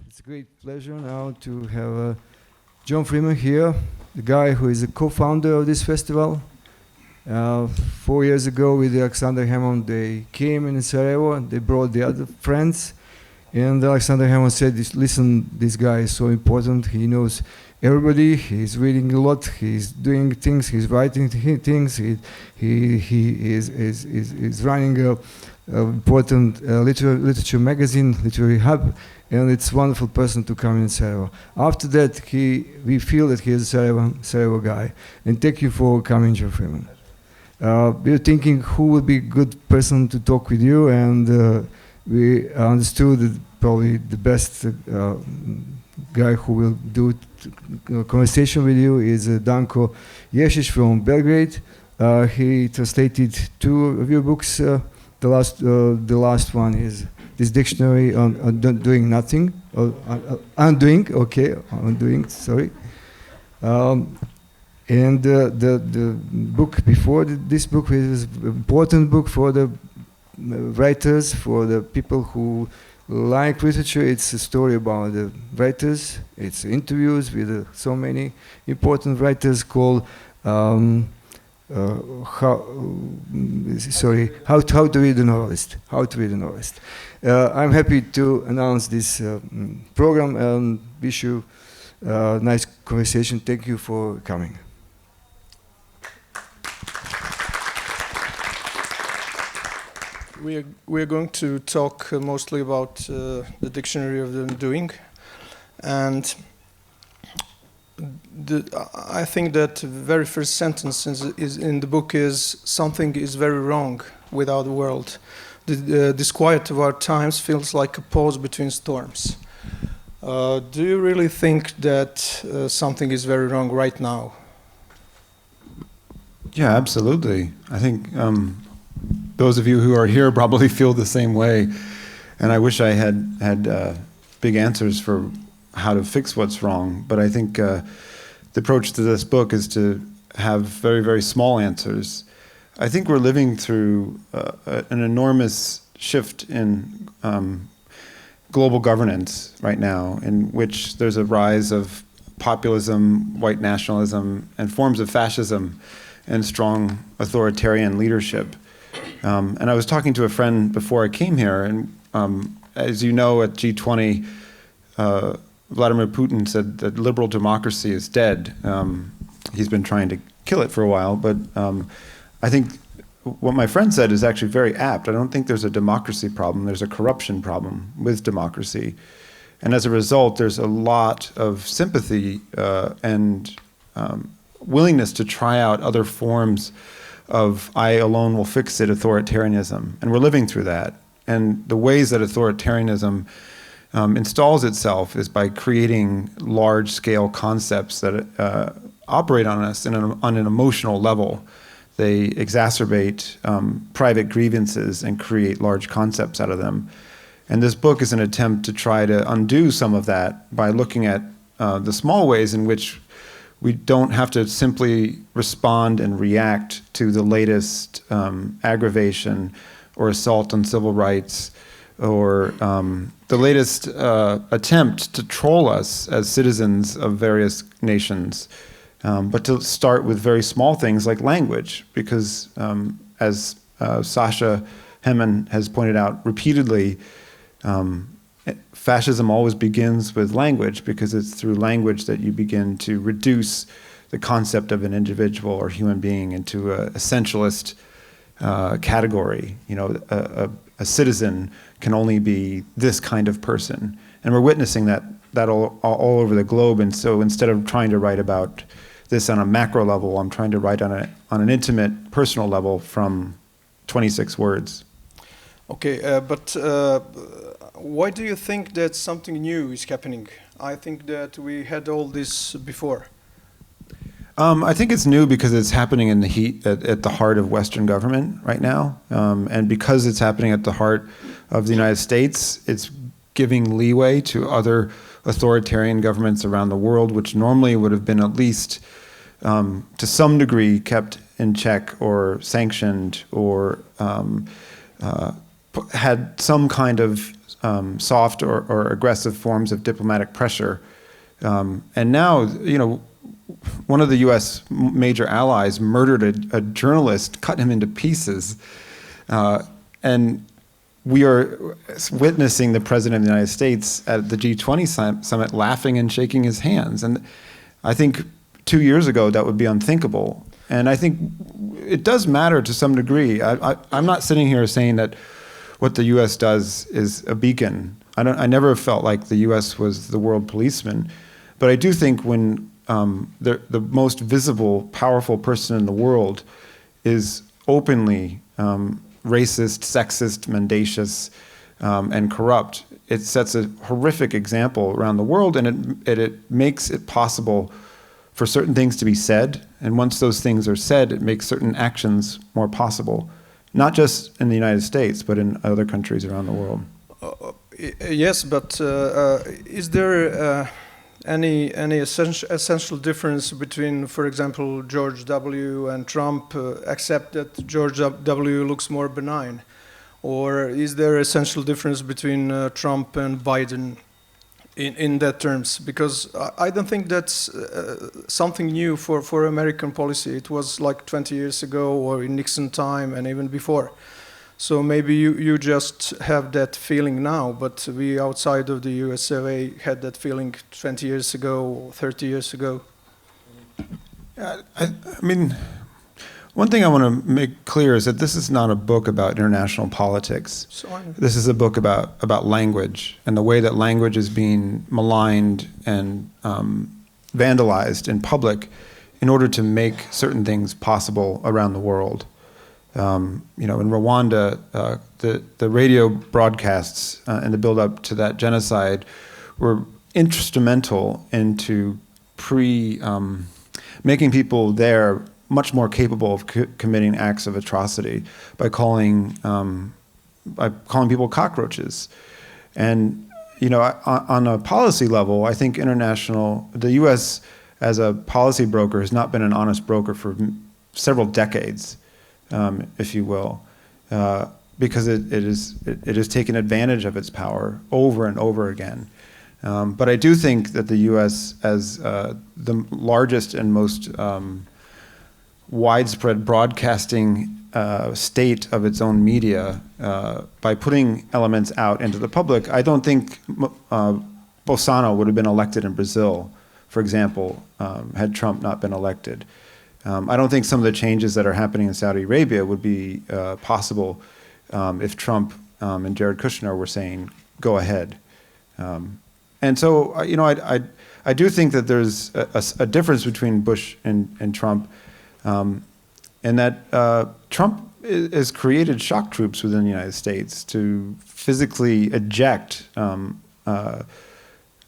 It's a great pleasure now to have John Freeman here, the guy who is a co-founder of this festival. 4 years ago with Alexander Hammond, they came in Sarajevo and they brought the other friends. And Alexander Hammond said, listen, this guy is so important. He knows everybody. He's reading a lot. He's doing things. He's writing things. He is running a important literature magazine, literary hub, and it's a wonderful person to come in Sarajevo. After that, we feel that he is a Sarajevo guy. And thank you for coming, John Freeman. We were thinking who would be a good person to talk with you, and we understood that probably the best guy who will do conversation with you is Danko Ješić from Belgrade. He translated 2 of your books. The last one is this dictionary on doing nothing, undoing. Okay, undoing. Sorry. And the book before this book is an important book for the writers, for the people who like literature. It's a story about the writers. It's interviews with so many important writers called how to read a novelist. How to read a novelist. I'm happy to announce this program and wish you a nice conversation. Thank you for coming. We are going to talk mostly about the dictionary of the doing, and I think that the very first sentence is in the book is something is very wrong with our world. The disquiet of our times feels like a pause between storms. Do you really think that something is very wrong right now? Yeah, absolutely. I think those of you who are here probably feel the same way, and I wish I had big answers for how to fix what's wrong. But I think the approach to this book is to have very, very small answers. I think we're living through an enormous shift in global governance right now, in which there's a rise of populism, white nationalism, and forms of fascism, and strong authoritarian leadership. And I was talking to a friend before I came here, and as you know, at G20, Vladimir Putin said that liberal democracy is dead. He's been trying to kill it for a while, but I think what my friend said is actually very apt. I don't think there's a democracy problem, there's a corruption problem with democracy. And as a result, there's a lot of sympathy and willingness to try out other forms of I alone will fix it authoritarianism. And we're living through that. And the ways that authoritarianism installs itself is by creating large-scale concepts that operate on us on an emotional level. They exacerbate private grievances and create large concepts out of them. And this book is an attempt to try to undo some of that by looking at the small ways in which we don't have to simply respond and react to the latest aggravation or assault on civil rights or the latest attempt to troll us as citizens of various nations, but to start with very small things like language, because as Sasha Hemon has pointed out repeatedly, fascism always begins with language, because it's through language that you begin to reduce the concept of an individual or human being into a essentialist category. You know, a citizen can only be this kind of person, and we're witnessing that all over the globe. And so instead of trying to write about this on a macro level, I'm trying to write on an intimate, personal level from 26 words. Okay, but why do you think that something new is happening? I think that we had all this before. I think it's new because it's happening in the heat at the heart of Western government right now. And because it's happening at the heart of the United States, it's giving leeway to other authoritarian governments around the world, which normally would have been at least to some degree kept in check or sanctioned or had some kind of soft or aggressive forms of diplomatic pressure. And now, one of the U.S. major allies murdered a journalist, cut him into pieces, and we are witnessing the President of the United States at the G20 summit laughing and shaking his hands. And I think 2 years ago that would be unthinkable. And I think it does matter to some degree. I'm not sitting here saying that what the U.S. does is a beacon. I never felt like the U.S. was the world policeman. But I do think when the most visible, powerful person in the world is openly racist, sexist, mendacious, and corrupt, it sets a horrific example around the world, and it makes it possible for certain things to be said. And once those things are said, it makes certain actions more possible, not just in the United States, but in other countries around the world. Yes, but is there any essential difference between, for example, George W. and Trump, except that George W. looks more benign? Or is there essential difference between Trump and Biden in that terms? Because I don't think that's something new for American policy. It was like 20 years ago or in Nixon time and even before. So maybe you just have that feeling now, but we outside of the USA had that feeling 20 years ago, 30 years ago. I mean, one thing I want to make clear is that this is not a book about international politics. This is a book about language and the way that language is being maligned and vandalized in public in order to make certain things possible around the world. In Rwanda, the radio broadcasts and the build-up to that genocide were instrumental into making people there much more capable of committing acts of atrocity by calling people cockroaches. And on a policy level, I think the U.S. as a policy broker has not been an honest broker for several decades. If you will, because it has taken advantage of its power over and over again. But I do think that the U.S. as the largest and most widespread broadcasting state of its own media, by putting elements out into the public, I don't think Bolsonaro would have been elected in Brazil, for example, had Trump not been elected. I don't think some of the changes that are happening in Saudi Arabia would be possible if Trump and Jared Kushner were saying, go ahead. And so, I do think that there's a difference between Bush and Trump, and that Trump has created shock troops within the United States to physically eject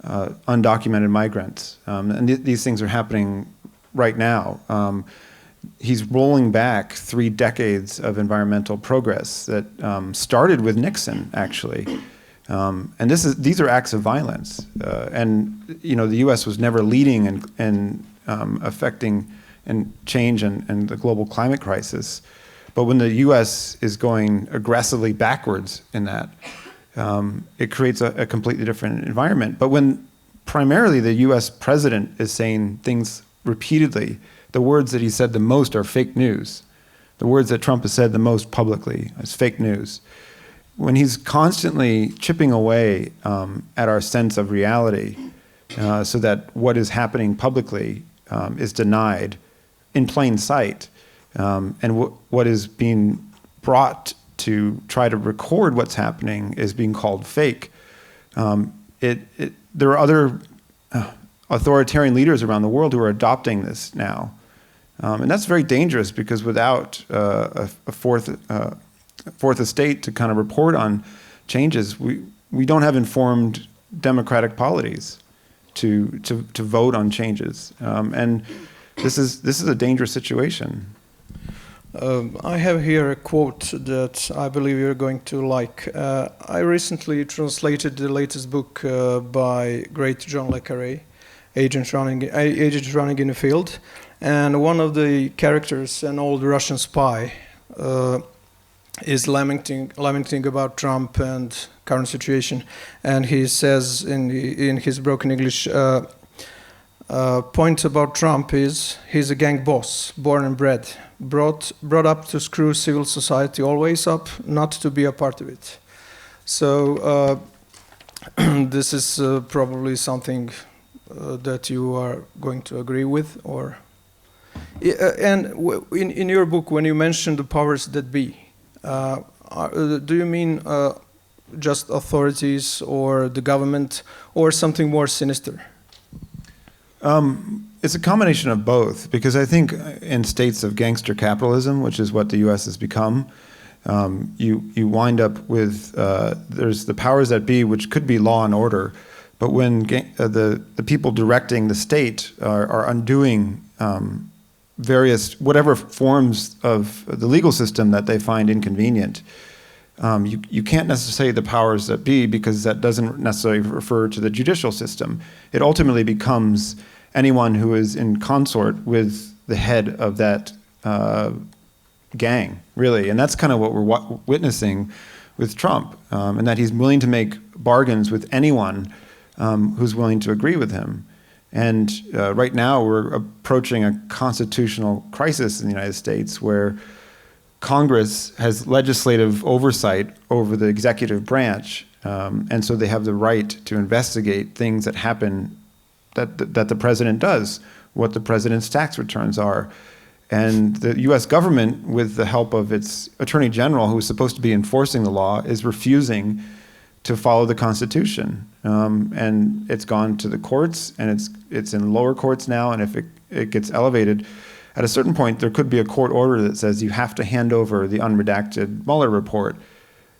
undocumented migrants. And these things are happening right now. He's rolling back 3 decades of environmental progress that started with Nixon, actually. And these are acts of violence. And the U.S. was never leading in affecting and change and the global climate crisis. But when the U.S. is going aggressively backwards in that, it creates a completely different environment. But when primarily the U.S. president is saying things repeatedly, the words that he said the most are fake news. The words that Trump has said the most publicly is fake news. When he's constantly chipping away at our sense of reality, so that what is happening publicly is denied in plain sight, and what is being brought to try to record what's happening is being called fake. There are other authoritarian leaders around the world who are adopting this now. And that's very dangerous, because without a fourth estate to kind of report on changes, we don't have informed democratic polities to vote on changes. And this is a dangerous situation. I have here a quote that I believe you're going to like. I recently translated the latest book by great John le Carré, Agent Running in the Field, and one of the characters, an old Russian spy, is lamenting about Trump and current situation, and he says in his broken English, point about Trump is he's a gang boss, born and bred, brought up to screw civil society always up, not to be a part of it. So this is probably something that you are going to agree with, or and in your book, when you mention the powers that be, do you mean just authorities or the government, or something more sinister? It's a combination of both, because I think in states of gangster capitalism, which is what the U.S. has become, you wind up with there's the powers that be, which could be law and order, but when the people directing the state are undoing various whatever forms of the legal system that they find inconvenient, you can't necessarily say the powers that be, because that doesn't necessarily refer to the judicial system. It ultimately becomes anyone who is in consort with the head of that gang, really. And that's kind of what we're witnessing with Trump, and that he's willing to make bargains with anyone who's willing to agree with him. And right now we're approaching a constitutional crisis in the United States where Congress has legislative oversight over the executive branch, and so they have the right to investigate things that happen that the president does, what the president's tax returns are. And the U.S. government, with the help of its attorney general, who's supposed to be enforcing the law, is refusing to follow the Constitution. And it's gone to the courts, and it's in lower courts now, and if it gets elevated, at a certain point there could be a court order that says you have to hand over the unredacted Mueller report.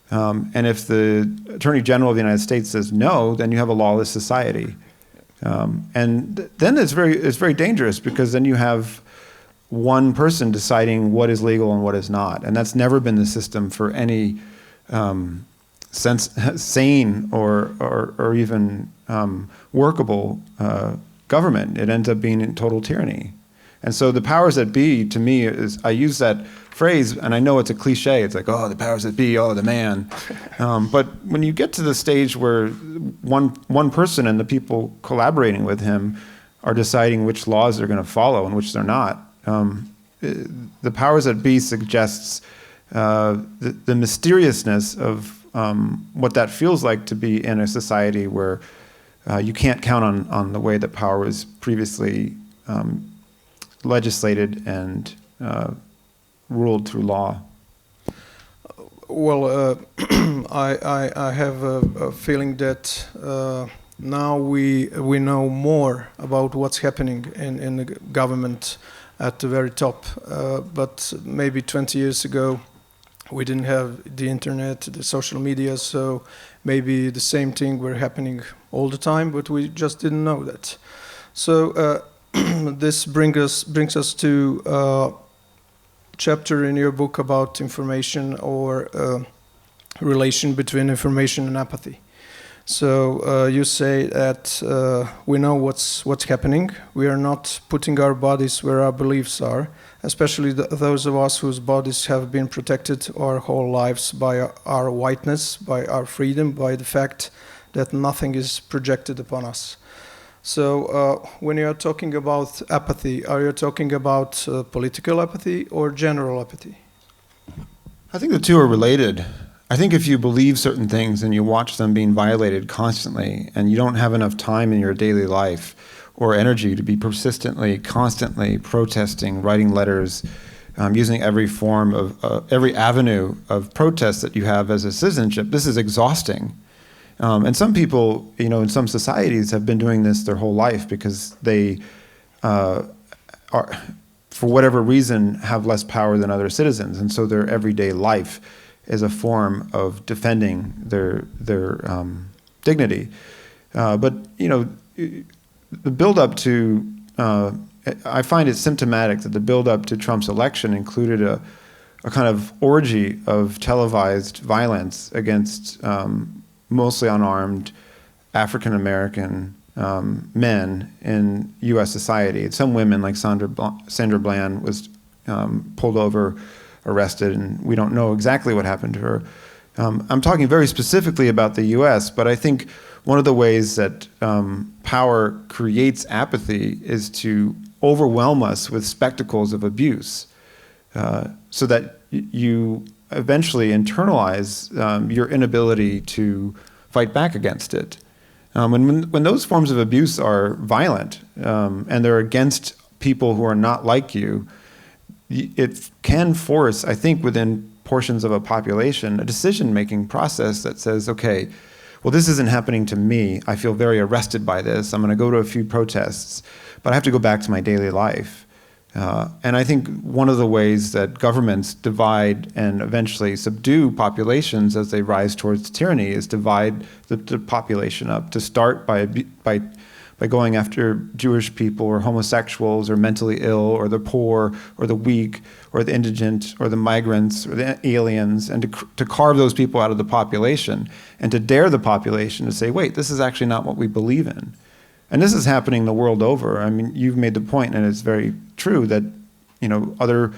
And if the Attorney General of the United States says no, then you have a lawless society. And then it's very dangerous, because then you have one person deciding what is legal and what is not. And that's never been the system for any sane or even workable government. It ends up being in total tyranny. And so the powers that be, to me, is, I use that phrase, and I know it's a cliche. It's like, oh, the powers that be, oh, the man. But when you get to the stage where one person and the people collaborating with him are deciding which laws they're going to follow and which they're not, the powers that be suggests the mysteriousness of what that feels like to be in a society where you can't count on the way that power was previously legislated and ruled through law. Well, I have a feeling that now we know more about what's happening in the government at the very top. But maybe 20 years ago, we didn't have the internet, the social media, so maybe the same thing were happening all the time, but we just didn't know that. So this brings us to a chapter in your book about information, or relation between information and apathy. So you say that we know what's happening. We are not putting our bodies where our beliefs are, especially those of us whose bodies have been protected our whole lives by our whiteness, by our freedom, by the fact that nothing is projected upon us. So when you are talking about apathy, are you talking about political apathy or general apathy? I think the two are related. I think if you believe certain things and you watch them being violated constantly, and you don't have enough time in your daily life or energy to be persistently, constantly protesting, writing letters, using every form of, every avenue of protest that you have as a citizenship, this is exhausting. And some people, in some societies have been doing this their whole life because they are, for whatever reason, have less power than other citizens. And so their everyday life is a form of defending their dignity. But, the build-up to, I find it symptomatic that the build-up to Trump's election included a kind of orgy of televised violence against mostly unarmed African-American men in U.S. society. Some women, like Sandra Bland, was pulled over arrested, and we don't know exactly what happened to her. I'm talking very specifically about the US, but I think one of the ways that power creates apathy is to overwhelm us with spectacles of abuse, so that you eventually internalize your inability to fight back against it. When those forms of abuse are violent, and they're against people who are not like you, it can force, I think, within portions of a population, a decision-making process that says, okay, well, this isn't happening to me. I feel very arrested by this. I'm going to go to a few protests, but I have to go back to my daily life. And I think one of the ways that governments divide and eventually subdue populations as they rise towards tyranny is divide the population up, to start by going after Jewish people or homosexuals or mentally ill or the poor or the weak or the indigent or the migrants or the aliens, and to carve those people out of the population and to dare the population to say, wait, this is actually not what we believe in. And this is happening the world over. I mean, you've made the point, and it's very true, that other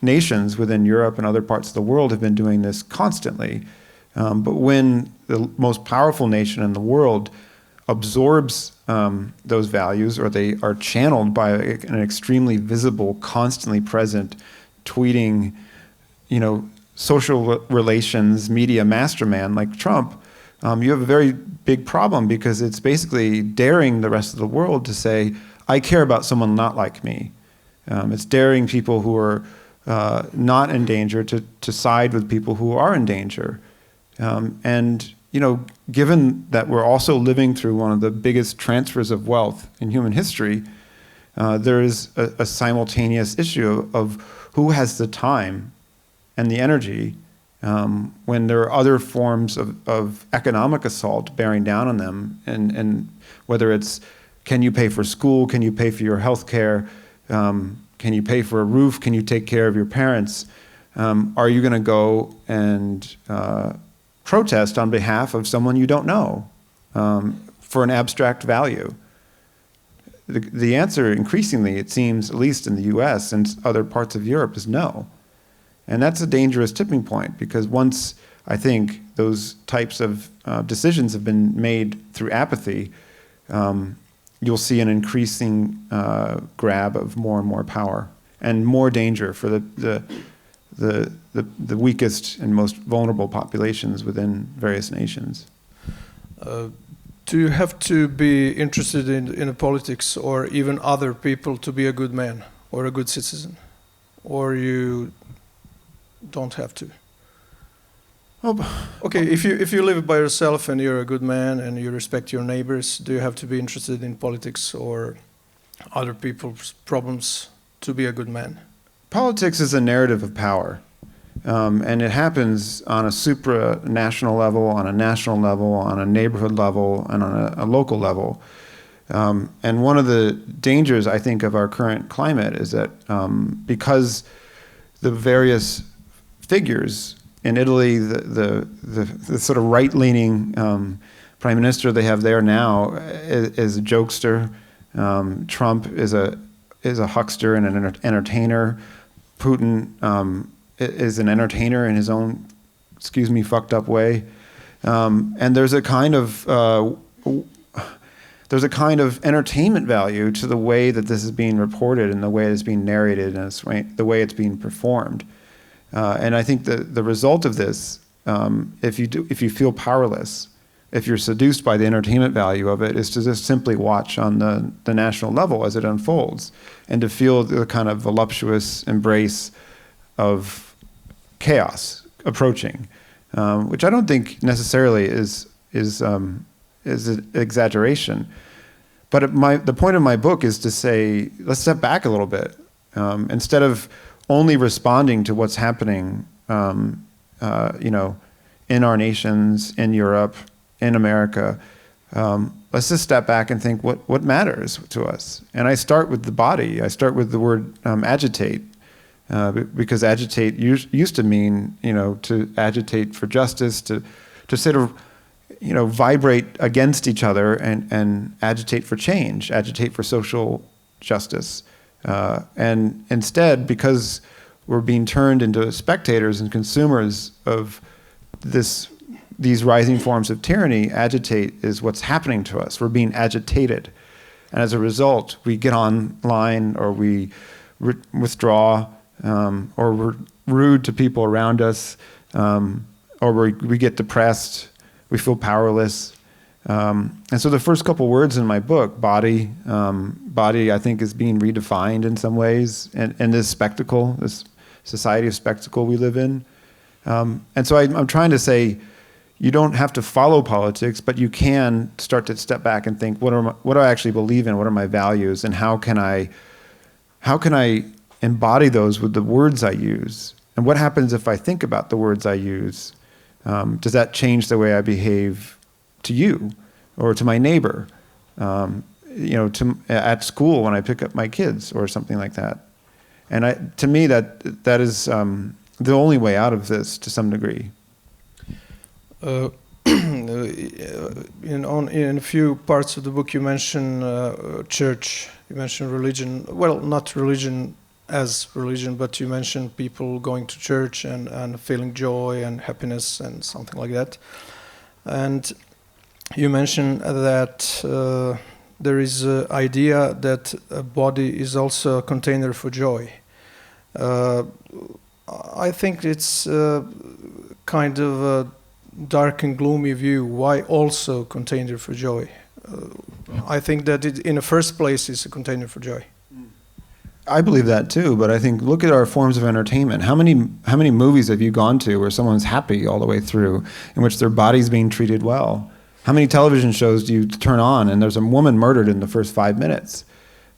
nations within Europe and other parts of the world have been doing this constantly. But when the most powerful nation in the world absorbs those values, or they are channeled by an extremely visible, constantly present, tweeting, social relations media masterman like Trump, you have a very big problem, because it's basically daring the rest of the world to say, I care about someone not like me. It's daring people who are not in danger to side with people who are in danger. And given that we're also living through one of the biggest transfers of wealth in human history, there is a simultaneous issue of who has the time and the energy when there are other forms of economic assault bearing down on them, and whether it's, can you pay for school, can you pay for your health care, can you pay for a roof, can you take care of your parents, are you going to go and protest on behalf of someone you don't know for an abstract value? The answer, increasingly, it seems, at least in the US and other parts of Europe, is no. And that's a dangerous tipping point, because once, I think, those types of decisions have been made through apathy, you'll see an increasing grab of more and more power and more danger for the weakest and most vulnerable populations within various nations. Do you have to be interested in politics or even other people to be a good man or a good citizen? Or you don't have to? Okay, if you live by yourself and you're a good man and you respect your neighbors, do you have to be interested in politics or other people's problems to be a good man? Politics is a narrative of power. And it happens on a supranational level, on a national level, on a neighborhood level, and on a local level. And one of the dangers, I think, of our current climate is that because the various figures in Italy, the sort of right-leaning prime minister they have there now is a jokester. Trump is a huckster and an entertainer. Putin is an entertainer in his own, fucked up way. And there's a kind of entertainment value to the way that this is being reported and the way it's being narrated and the way it's being performed. And I think the result of this, if you feel powerless, if you're seduced by the entertainment value of it, is to just simply watch on the national level as it unfolds, and to feel the kind of voluptuous embrace of chaos approaching, which I don't think necessarily is an exaggeration. But the point of my book is to say, let's step back a little bit. Instead of only responding to what's happening, in our nations, in Europe, in America, let's just step back and think what matters to us. And I start with the body. I start with the word agitate. Because agitate used to mean, to agitate for justice, to sort of, vibrate against each other and agitate for change, agitate for social justice. And instead, because we're being turned into spectators and consumers of these rising forms of tyranny. Agitate is what's happening to us. We're being agitated. And as a result, we get online, or we withdraw, or we're rude to people around us, or we get depressed, we feel powerless. And so the first couple words in my book, body, I think is being redefined in some ways, and this spectacle, this society of spectacle we live in. And so I'm trying to say, you don't have to follow politics, but you can start to step back and think, what do I actually believe in? What are my values? And how can I embody those with the words I use? And what happens if I think about the words I use? Does that change the way I behave to you or to my neighbor? At school when I pick up my kids or something like that. And to me, that is the only way out of this to some degree. In a few parts of the book, you mention church, you mention religion. Well, not religion as religion, but you mention people going to church and feeling joy and happiness and something like that. And you mention that there is an idea that a body is also a container for joy. I think it's kind of a dark and gloomy view. Why also container for joy? I think that it, in the first place, is a container for joy. I believe that too, but I think, look at our forms of entertainment. How many movies have you gone to where someone's happy all the way through, in which their body's being treated well? How many television shows do you turn on and there's a woman murdered in the first 5 minutes?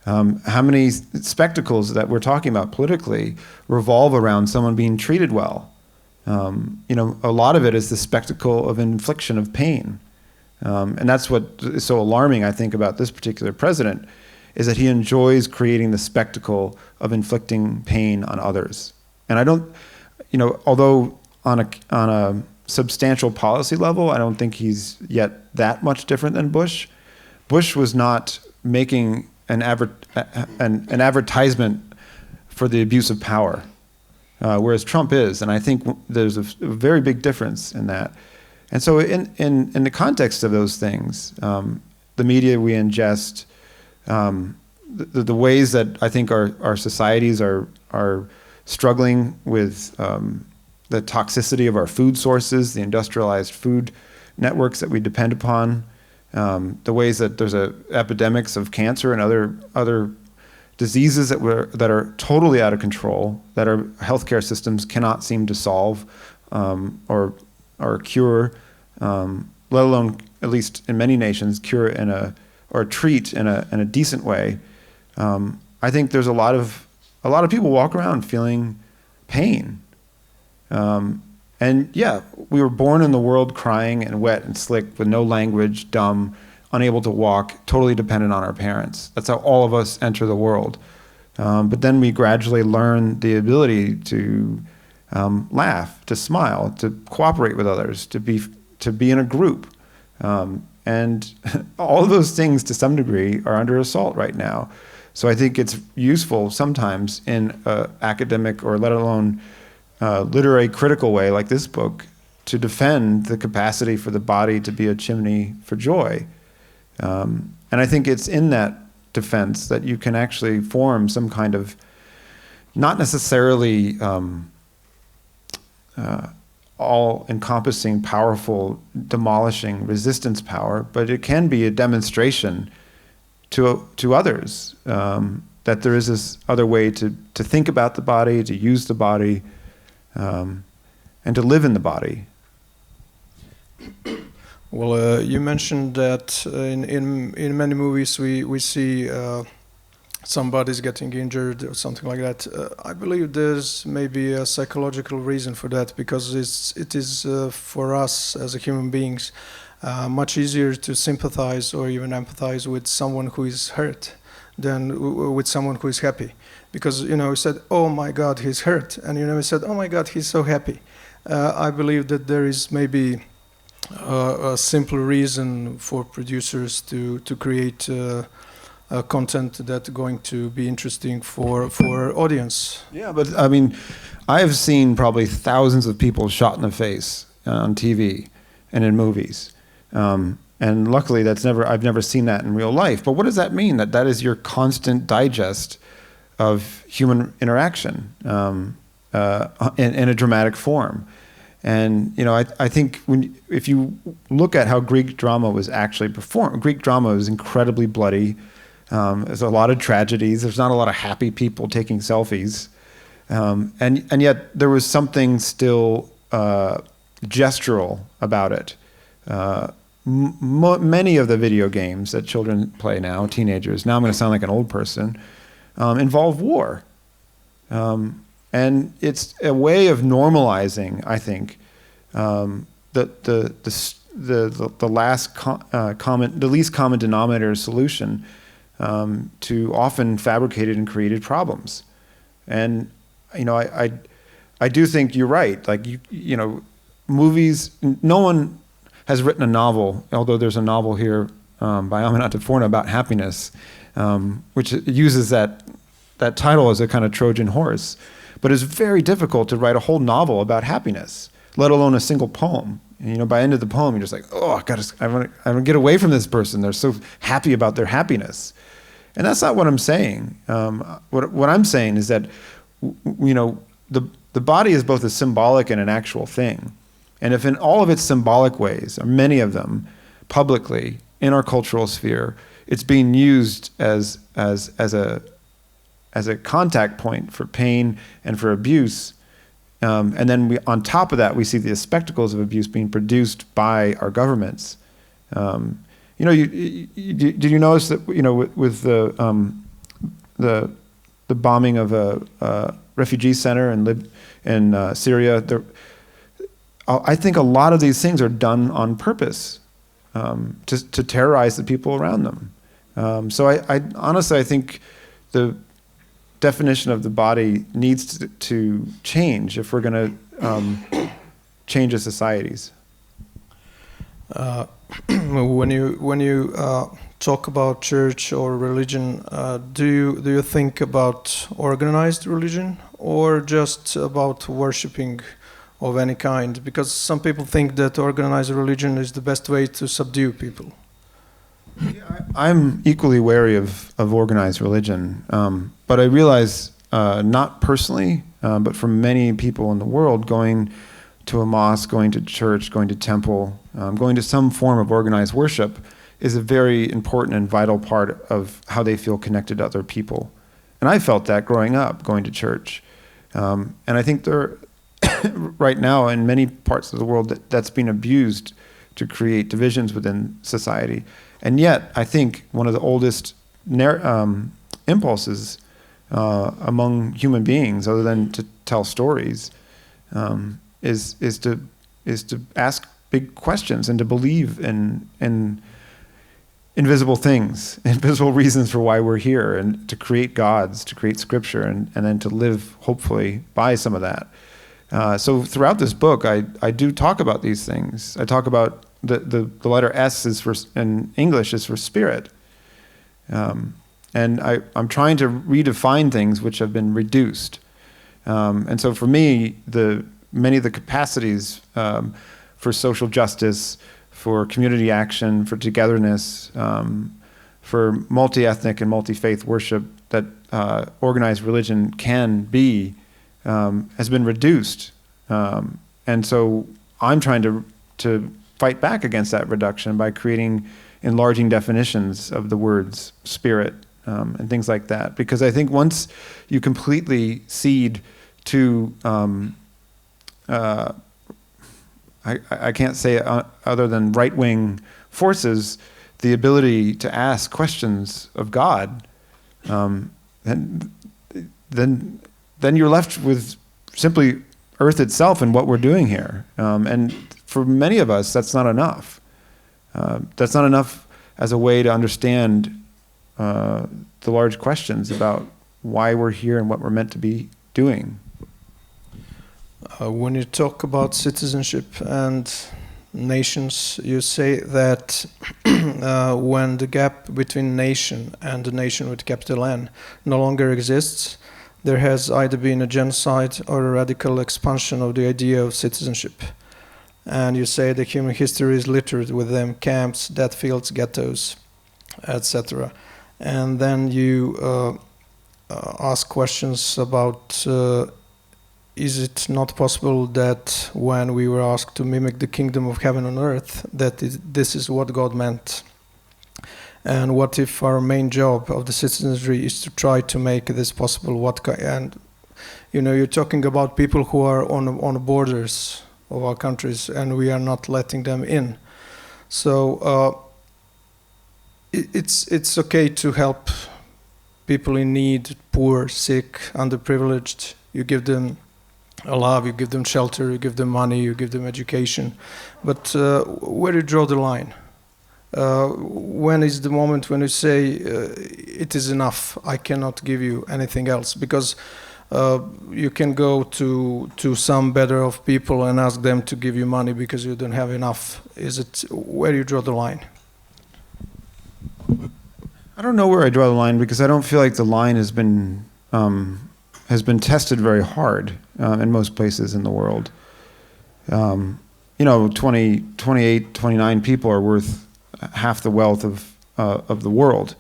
How many spectacles that we're talking about politically revolve around someone being treated well? A lot of it is the spectacle of infliction of pain. And that's what is so alarming, I think, about this particular president, is that he enjoys creating the spectacle of inflicting pain on others. And I don't, although on a substantial policy level, I don't think he's yet that much different than Bush. Bush was not making an advertisement for the abuse of power, whereas Trump is, and I think there's a very big difference in that. And so in the context of those things, the media we ingest, the ways that I think our societies are struggling with the toxicity of our food sources, the industrialized food networks that we depend upon, the ways that there's epidemics of cancer and other diseases that are totally out of control, that our healthcare systems cannot seem to solve or cure, let alone, at least in many nations, cure or treat in a decent way. I think there's a lot of people walk around feeling pain. And yeah, we were born in the world crying and wet and slick with no language, dumb, unable to walk, totally dependent on our parents. That's how all of us enter the world. But then we gradually learn the ability to laugh, to smile, to cooperate with others, to be in a group. And all of those things, to some degree, are under assault right now. So I think it's useful sometimes in an academic or let alone literary critical way like this book to defend the capacity for the body to be a chimney for joy. And I think it's in that defense that you can actually form some kind of, not necessarily all-encompassing, powerful, demolishing resistance power, but it can be a demonstration to others that there is this other way to think about the body, to use the body, and to live in the body. Well, you mentioned that in many movies we see somebody's getting injured or something like that. I believe there's maybe a psychological reason for that, because it is for us as human beings much easier to sympathize or even empathize with someone who is hurt than with someone who is happy. Because, we said, oh my God, he's hurt. And we said, oh my God, he's so happy. I believe that there is maybe a simple reason for producers to create content that's going to be interesting for audience. Yeah, but I mean, I've seen probably thousands of people shot in the face on TV and in movies. And luckily I've never seen that in real life. But what does that mean? That is your constant digest of human interaction in a dramatic form. And I think if you look at how Greek drama was actually performed, Greek drama is incredibly bloody. There's a lot of tragedies. There's not a lot of happy people taking selfies. And yet there was something still gestural about it. Many of the video games that children play now, teenagers, now I'm going to sound like an old person, involve war. And it's a way of normalizing, I think, the least common denominator solution to often fabricated and created problems. And I do think you're right. Like movies. No one has written a novel, although there's a novel here by Aminata Forna about happiness, which uses that title as a kind of Trojan horse. But it's very difficult to write a whole novel about happiness, let alone a single poem. And, by the end of the poem, you're just like, oh, I want to get away from this person. They're so happy about their happiness. And that's not what I'm saying. What I'm saying is that, the body is both a symbolic and an actual thing. And if in all of its symbolic ways, or many of them, publicly, in our cultural sphere, it's being used as a contact point for pain and for abuse, and then on top of that, we see the spectacles of abuse being produced by our governments. Did you notice that with the bombing of a refugee center in Syria? I think a lot of these things are done on purpose to terrorize the people around them. So I honestly think the definition of the body needs to change if we're going to change as societies. When you talk about church or religion, do you think about organized religion or just about worshiping of any kind? Because some people think that organized religion is the best way to subdue people. Yeah, I'm equally wary of organized religion, but I realize, not personally, but for many people in the world, going to a mosque, going to church, going to temple, going to some form of organized worship is a very important and vital part of how they feel connected to other people. And I felt that growing up, going to church. And I think there, right now, in many parts of the world, that's been abused to create divisions within society. And yet, I think one of the oldest impulses among human beings, other than to tell stories, is to ask big questions and to believe in invisible things, invisible reasons for why we're here, and to create gods, to create scripture, and then to live, hopefully, by some of that. So throughout this book, I do talk about these things. I talk about the letter S is in English is for spirit. And I'm trying to redefine things which have been reduced. And so for me, many of the capacities for social justice, for community action, for togetherness, for multi-ethnic and multi-faith worship that organized religion can be, has been reduced. And so I'm trying to fight back against that reduction by creating enlarging definitions of the words spirit and things like that. Because I think once you completely cede to I can't say other than right-wing forces, the ability to ask questions of God, then you're left with simply Earth itself and what we're doing here. And for many of us, that's not enough. That's not enough as a way to understand the large questions about why we're here and what we're meant to be doing. When you talk about citizenship and nations, you say that when the gap between nation and the nation with capital N no longer exists, there has either been a genocide or a radical expansion of the idea of citizenship. And you say that human history is littered with them, camps, death fields, ghettos, etc. And then you ask questions about is it not possible that when we were asked to mimic the kingdom of heaven on earth, that this is what God meant? And what if our main job of the citizenry is to try to make this possible? And you know, you're talking about people who are on the borders of our countries, and we are not letting them in. So it's okay to help people in need, poor, sick, underprivileged. You give them a love, you give them shelter, you give them money, you give them education. But where do you draw the line? When is the moment when you say it is enough, I cannot give you anything else? Because you can go to some better off people and ask them to give you money because you don't have enough. Where do you draw the line? I don't know where I draw the line, because I don't feel like the line has been tested very hard in most places in the world. You know, 28, 29 people are worth half the wealth of the world.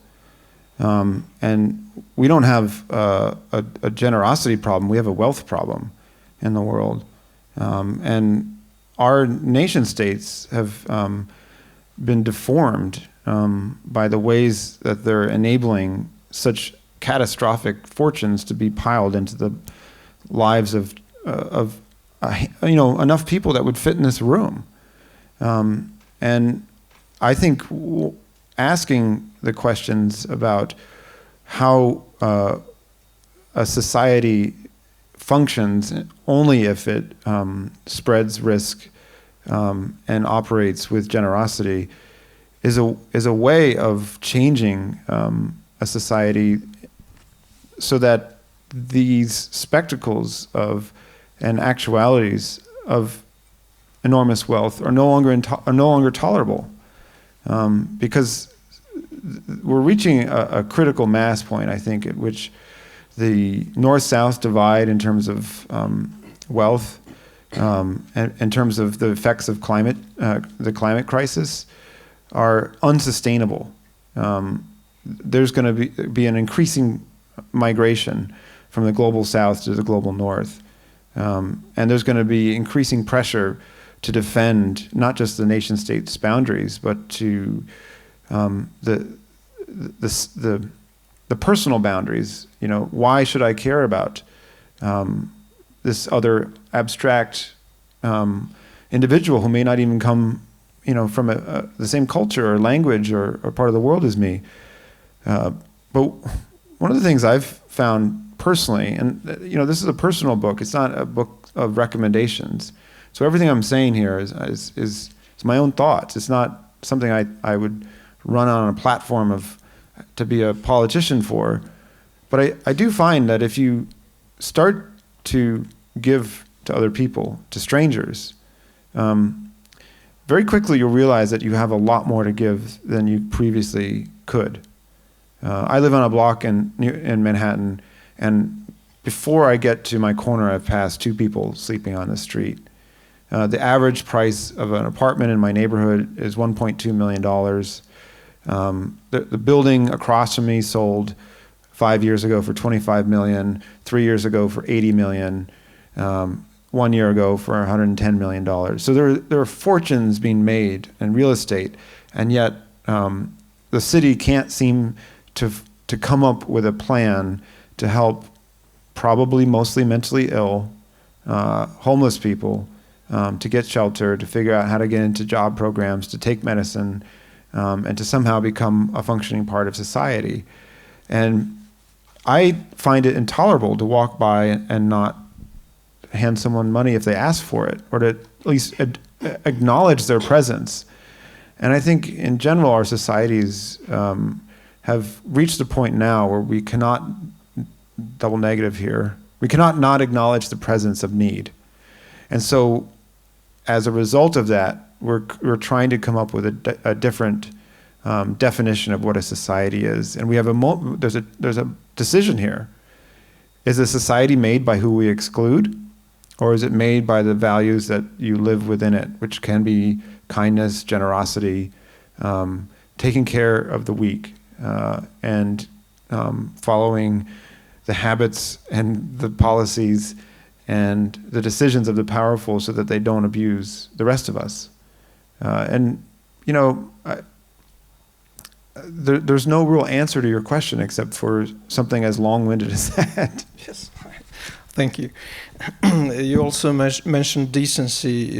And we don't have a generosity problem, we have a wealth problem in the world. And our nation states have been deformed by the ways that they're enabling such catastrophic fortunes to be piled into the lives of you know, enough people that would fit in this room. And I think asking the questions about how a society functions only if it spreads risk and operates with generosity is a way of changing a society so that these spectacles of and actualities of enormous wealth are no longer tolerable, because we're reaching a critical mass point, I think, at which the north-south divide in terms of wealth, and in terms of the effects of the climate crisis, are unsustainable. There's going to be an increasing migration from the global south to the global north. And there's going to be increasing pressure to defend not just the nation state's boundaries, but to the personal boundaries. You know, why should I care about this other abstract individual who may not even come, you know, from the same culture or language or part of the world as me? But one of the things I've found personally, and you know, this is a personal book, it's not a book of recommendations. So everything I'm saying here is my own thoughts. It's not something I would run on a platform to be a politician for. But I do find that if you start to give to other people, to strangers, very quickly you'll realize that you have a lot more to give than you previously could. I live on a block in Manhattan, and before I get to my corner, I've passed 2 people sleeping on the street. The average price of an apartment in my neighborhood is $1.2 million. The building across from me sold 5 years ago for $25 million, 3 years ago for $80 million, 1 year ago for $110 million. So there are fortunes being made in real estate, and yet the city can't seem to come up with a plan to help probably mostly mentally ill, homeless people to get shelter, to figure out how to get into job programs, to take medicine, and to somehow become a functioning part of society. And I find it intolerable to walk by and not hand someone money if they ask for it, or to at least acknowledge their presence. And I think in general our societies have reached a point now where we cannot, double negative here, we cannot not acknowledge the presence of need. And so as a result of that, we're trying to come up with a different definition of what a society is. And we have there's a decision here. Is a society made by who we exclude, or is it made by the values that you live within it, which can be kindness, generosity, taking care of the weak, and following the habits and the policies and the decisions of the powerful so that they don't abuse the rest of us. And, you know, there's no real answer to your question except for something as long-winded as that. Yes, thank you. You also mentioned decency.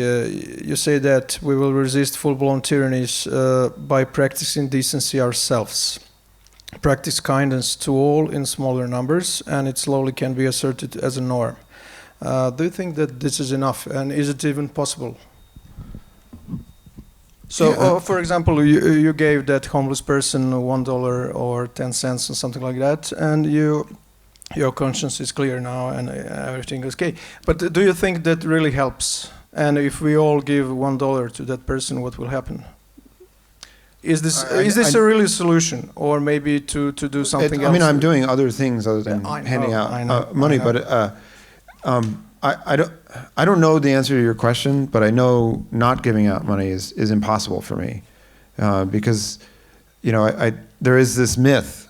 You say that we will resist full-blown tyrannies by practicing decency ourselves. Practice kindness to all in smaller numbers, and it slowly can be asserted as a norm. Do you think that this is enough, and is it even possible? So, Yeah. for example, you gave that homeless person $1 or 10 cents or something like that, and your conscience is clear now and everything is okay. But do you think that really helps? And if we all give $1 to that person, what will happen? Is this a really solution, or maybe to do something else? I mean, I'm doing other things other than handing out money, but I don't know the answer to your question, but I know not giving out money is impossible for me, because, you know, there is this myth,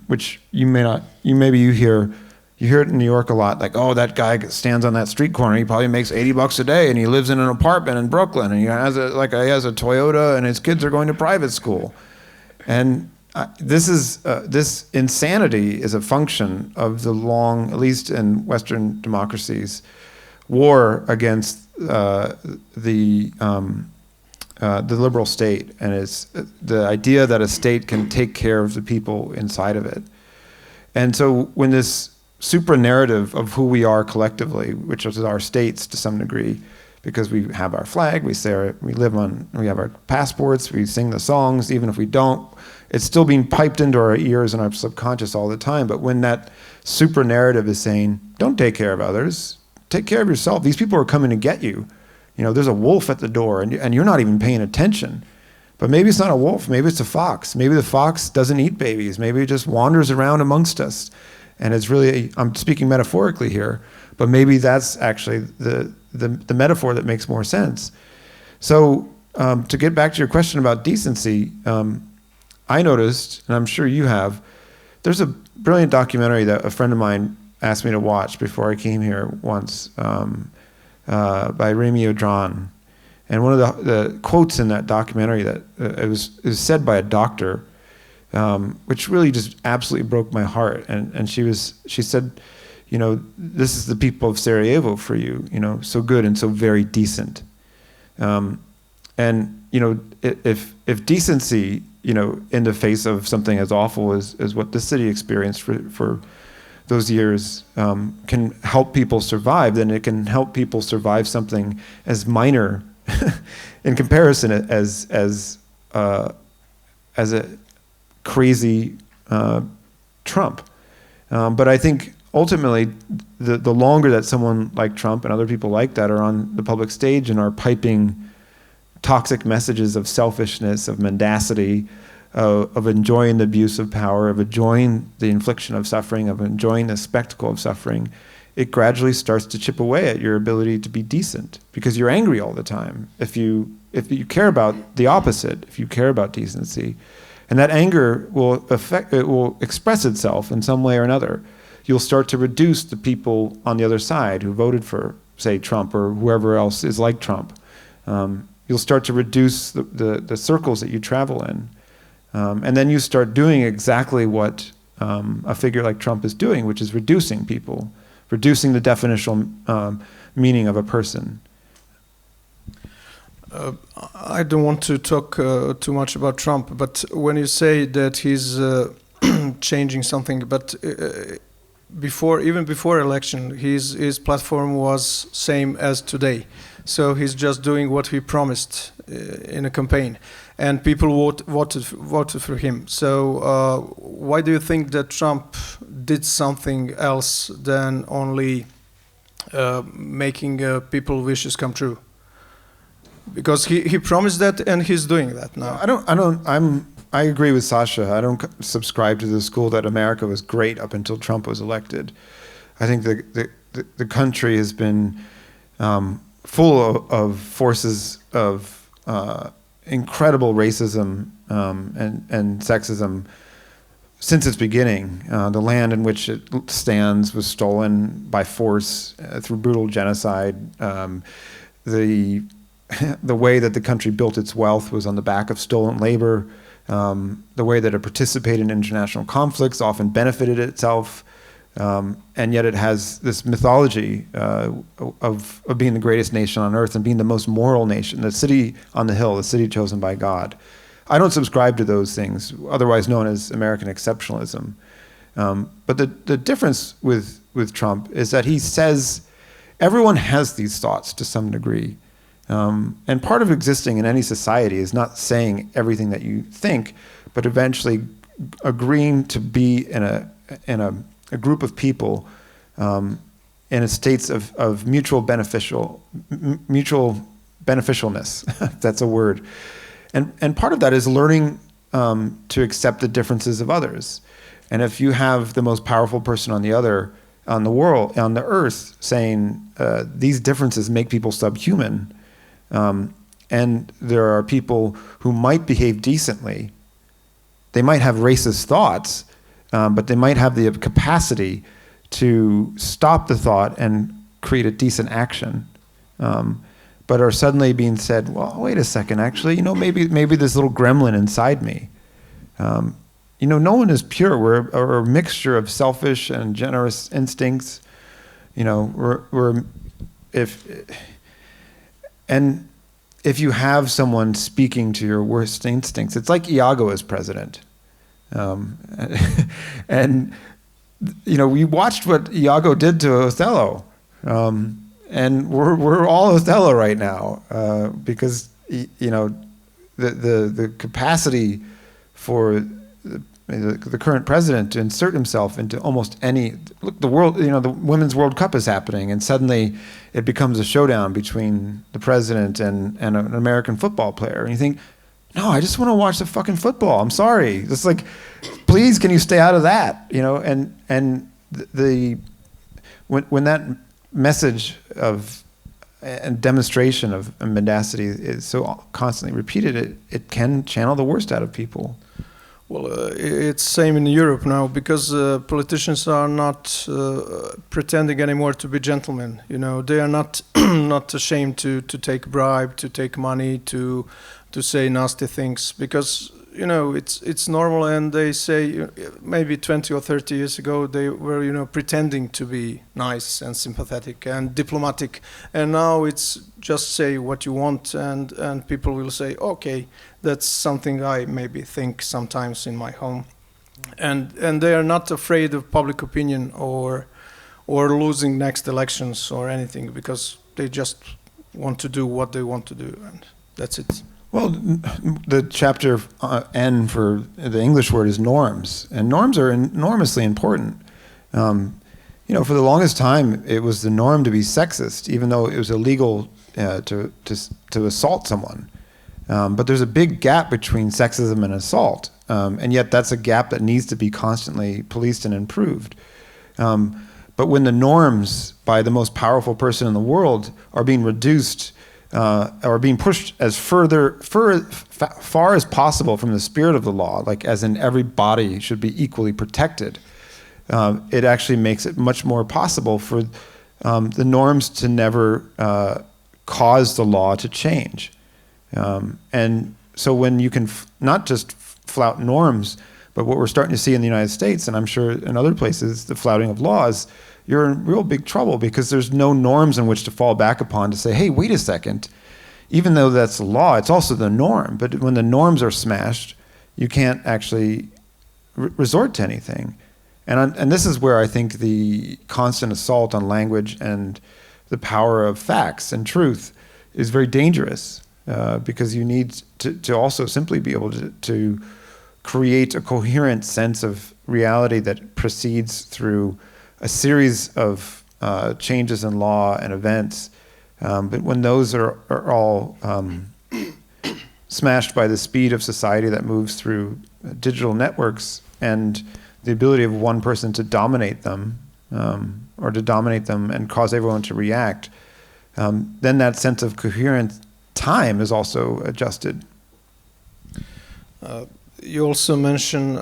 which maybe you hear it in New York a lot, like, oh, that guy stands on that street corner, he probably makes $80 a day, and he lives in an apartment in Brooklyn, and he has a Toyota, and his kids are going to private school, and this insanity is a function of the long, at least in Western democracies, war against the liberal state, and it's the idea that a state can take care of the people inside of it. And so when this supra narrative of who we are collectively, which is our states to some degree, because we have our flag, we have our passports, we sing the songs, even if we don't, it's still being piped into our ears and our subconscious all the time. But when that supra narrative is saying, don't take care of others, take care of yourself. These people are coming to get you. You know, there's a wolf at the door, and you're not even paying attention. But maybe it's not a wolf, maybe it's a fox. Maybe the fox doesn't eat babies. Maybe it just wanders around amongst us. And it's really, I'm speaking metaphorically here, but maybe that's actually the metaphor that makes more sense. So to get back to your question about decency, I noticed, and I'm sure you have, there's a brilliant documentary that a friend of mine asked me to watch before I came here once, by Remy Audran. And one of the quotes in that documentary that it was said by a doctor, which really just absolutely broke my heart. And she said, you know, this is the people of Sarajevo for you, you know, so good and so very decent. And, you know, if decency, you know, in the face of something as awful as what this city experienced for those years, can help people survive, then it can help people survive something as minor in comparison as a crazy Trump. But I think ultimately the longer that someone like Trump and other people like that are on the public stage and are piping toxic messages of selfishness, of mendacity, of enjoying the abuse of power, of enjoying the infliction of suffering, of enjoying the spectacle of suffering, it gradually starts to chip away at your ability to be decent, because you're angry all the time. If you care about the opposite, if you care about decency, and that anger will express itself in some way or another. You'll start to reduce the people on the other side who voted for, say, Trump or whoever else is like Trump. You'll start to reduce the circles that you travel in. And then you start doing exactly what a figure like Trump is doing, which is reducing people, reducing the definitional meaning of a person. I don't want to talk too much about Trump, but when you say that he's changing something, but even before election, his platform was same as today. So he's just doing what he promised in a campaign, and people voted for him. So why do you think that Trump did something else than only making people's wishes come true? Because he promised that, and he's doing that now. I agree with Sasha. I don't subscribe to the school that America was great up until Trump was elected. I think the country has been full of forces of incredible racism and sexism since its beginning. The land in which it stands was stolen by force through brutal genocide. The way that the country built its wealth was on the back of stolen labor. The way that it participated in international conflicts often benefited itself. And yet it has this mythology of being the greatest nation on earth and being the most moral nation, the city on the hill, the city chosen by God. I don't subscribe to those things, otherwise known as American exceptionalism. But the difference with Trump is that he says everyone has these thoughts to some degree. And part of existing in any society is not saying everything that you think, but eventually agreeing to be in a group of people in a states of mutual beneficialness. That's a word. And part of that is learning to accept the differences of others. And if you have the most powerful person on the earth saying these differences make people subhuman, and there are people who might behave decently, they might have racist thoughts, but they might have the capacity to stop the thought and create a decent action, but are suddenly being said, well, wait a second, actually, maybe this little gremlin inside me. No one is pure. We're a mixture of selfish and generous instincts. If you have someone speaking to your worst instincts, it's like Iago as president. We watched what Iago did to Othello, and we're all Othello right now because the capacity for the current president to insert himself into almost any the world. The Women's World Cup is happening, and suddenly it becomes a showdown between the president and an American football player, and you think, no, I just want to watch the fucking football. I'm sorry. Just like, please, can you stay out of that? When that message of and demonstration of mendacity is so constantly repeated, it can channel the worst out of people. Well, it's same in Europe now because politicians are not pretending anymore to be gentlemen. They are not not ashamed to take bribe, to take money, to say nasty things because it's normal. And they say maybe 20 or 30 years ago they were pretending to be nice and sympathetic and diplomatic, and now it's just say what you want, and people will say, okay, that's something I maybe think sometimes in my home, and they are not afraid of public opinion or losing next elections or anything because they just want to do what they want to do, and that's it. Well, the chapter N for the English word is norms, and norms are enormously important. For the longest time, it was the norm to be sexist, even though it was illegal to assault someone. But there's a big gap between sexism and assault, and yet that's a gap that needs to be constantly policed and improved. But when the norms by the most powerful person in the world are being reduced or being pushed as far as possible from the spirit of the law, like as in every body should be equally protected, it actually makes it much more possible for the norms to never cause the law to change. And so when you can not just flout norms, but what we're starting to see in the United States, and I'm sure in other places, the flouting of laws, you're in real big trouble because there's no norms in which to fall back upon to say, hey, wait a second, even though that's the law, it's also the norm. But when the norms are smashed, you can't actually resort to anything. And this is where I think the constant assault on language and the power of facts and truth is very dangerous because you need to also simply be able to create a coherent sense of reality that proceeds through a series of changes in law and events. But when those are all smashed by the speed of society that moves through digital networks and the ability of one person to dominate them, and cause everyone to react, then that sense of coherent time is also adjusted. You also mention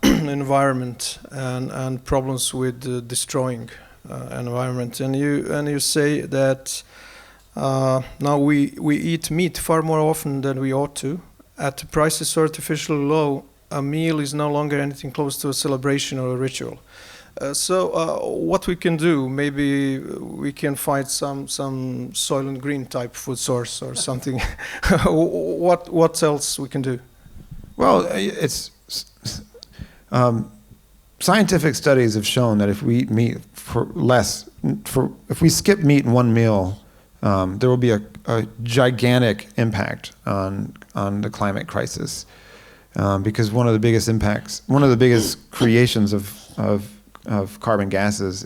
environment and problems with destroying environment, and you say that now we eat meat far more often than we ought to. At the prices artificially low, a meal is no longer anything close to a celebration or a ritual. So what we can do, maybe we can find some Soylent Green type food source or something. What else we can do? Well, it's scientific studies have shown that if we eat meat if we skip meat in one meal, there will be a gigantic impact on the climate crisis, because one of the biggest creations of carbon gases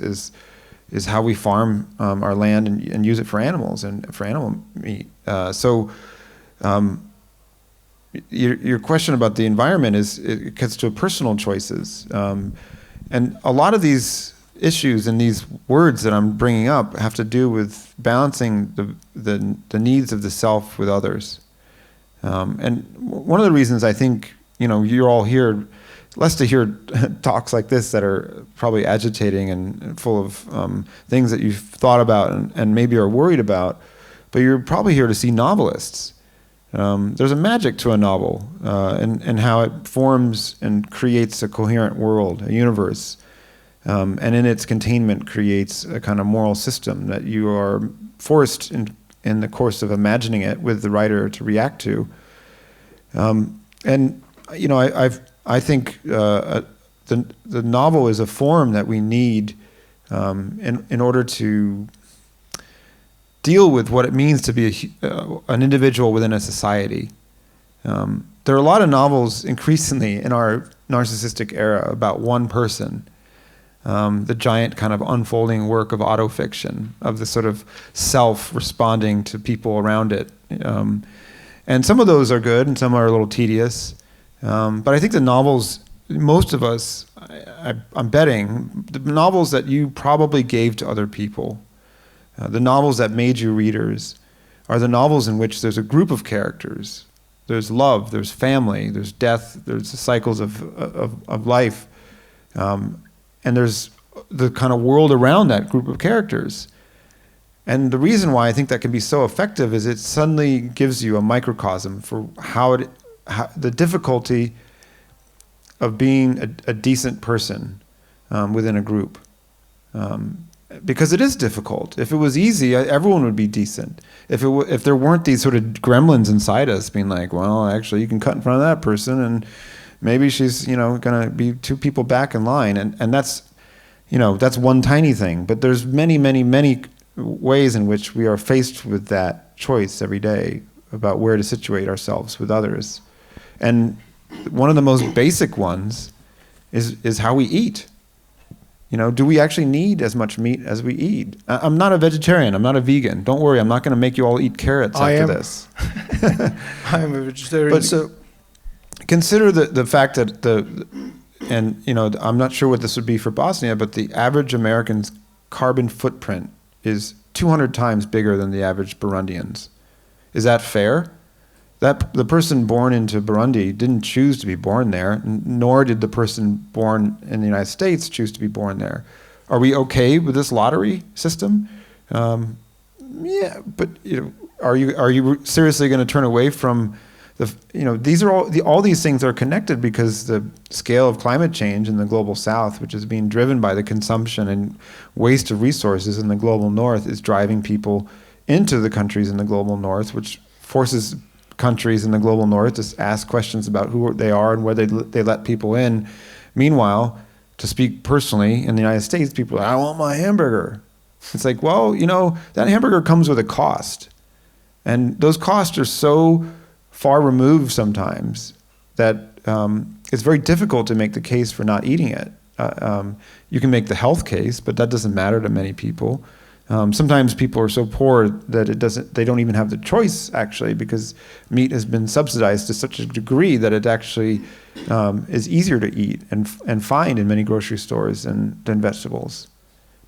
is how we farm our land and use it for animals and for animal meat. Your question about the environment it gets to personal choices, and a lot of these issues and these words that I'm bringing up have to do with balancing the needs of the self with others. And one of the reasons I think you're all here, less to hear talks like this that are probably agitating and full of things that you've thought about and maybe are worried about, but you're probably here to see novelists. There's a magic to a novel, and how it forms and creates a coherent world, a universe, and in its containment creates a kind of moral system that you are forced in the course of imagining it with the writer to react to. And I think the novel is a form that we need in order to deal with what it means to be an individual within a society. There are a lot of novels increasingly in our narcissistic era about one person, the giant kind of unfolding work of autofiction, of the sort of self responding to people around it. And some of those are good and some are a little tedious. But I think the novels, most of us, I'm betting, the novels that you probably gave to other people, the novels that made you readers, are the novels in which there's a group of characters. There's love, there's family, there's death, there's the cycles of life, and there's the kind of world around that group of characters. And the reason why I think that can be so effective is it suddenly gives you a microcosm for how the difficulty of being a decent person within a group. Because it is difficult. If it was easy, everyone would be decent. If there weren't these sort of gremlins inside us being like, well, actually, you can cut in front of that person, and maybe she's going to be two people back in line, and that's one tiny thing. But there's many, many, many ways in which we are faced with that choice every day about where to situate ourselves with others, and one of the most basic ones is how we eat. Do we actually need as much meat as we eat? I'm not a vegetarian. I'm not a vegan. Don't worry. I'm not going to make you all eat carrots after this. I am a vegetarian. But so consider the fact that I'm not sure what this would be for Bosnia, but the average American's carbon footprint is 200 times bigger than the average Burundian's. Is that fair? That the person born into Burundi didn't choose to be born there, nor did the person born in the United States choose to be born there. Are we okay with this lottery system? Yeah, but are you seriously going to turn away from these are all these things are connected because the scale of climate change in the global south, which is being driven by the consumption and waste of resources in the global north, is driving people into the countries in the global north, which forces countries in the global north to ask questions about who they are and where they let people in. Meanwhile, to speak personally, in the United States, people are, I want my hamburger. It's like, well, that hamburger comes with a cost. And those costs are so far removed sometimes that it's very difficult to make the case for not eating it. You can make the health case, but that doesn't matter to many people. Sometimes people are so poor that they don't even have the choice, actually, because meat has been subsidized to such a degree that it actually is easier to eat and find in many grocery stores than vegetables.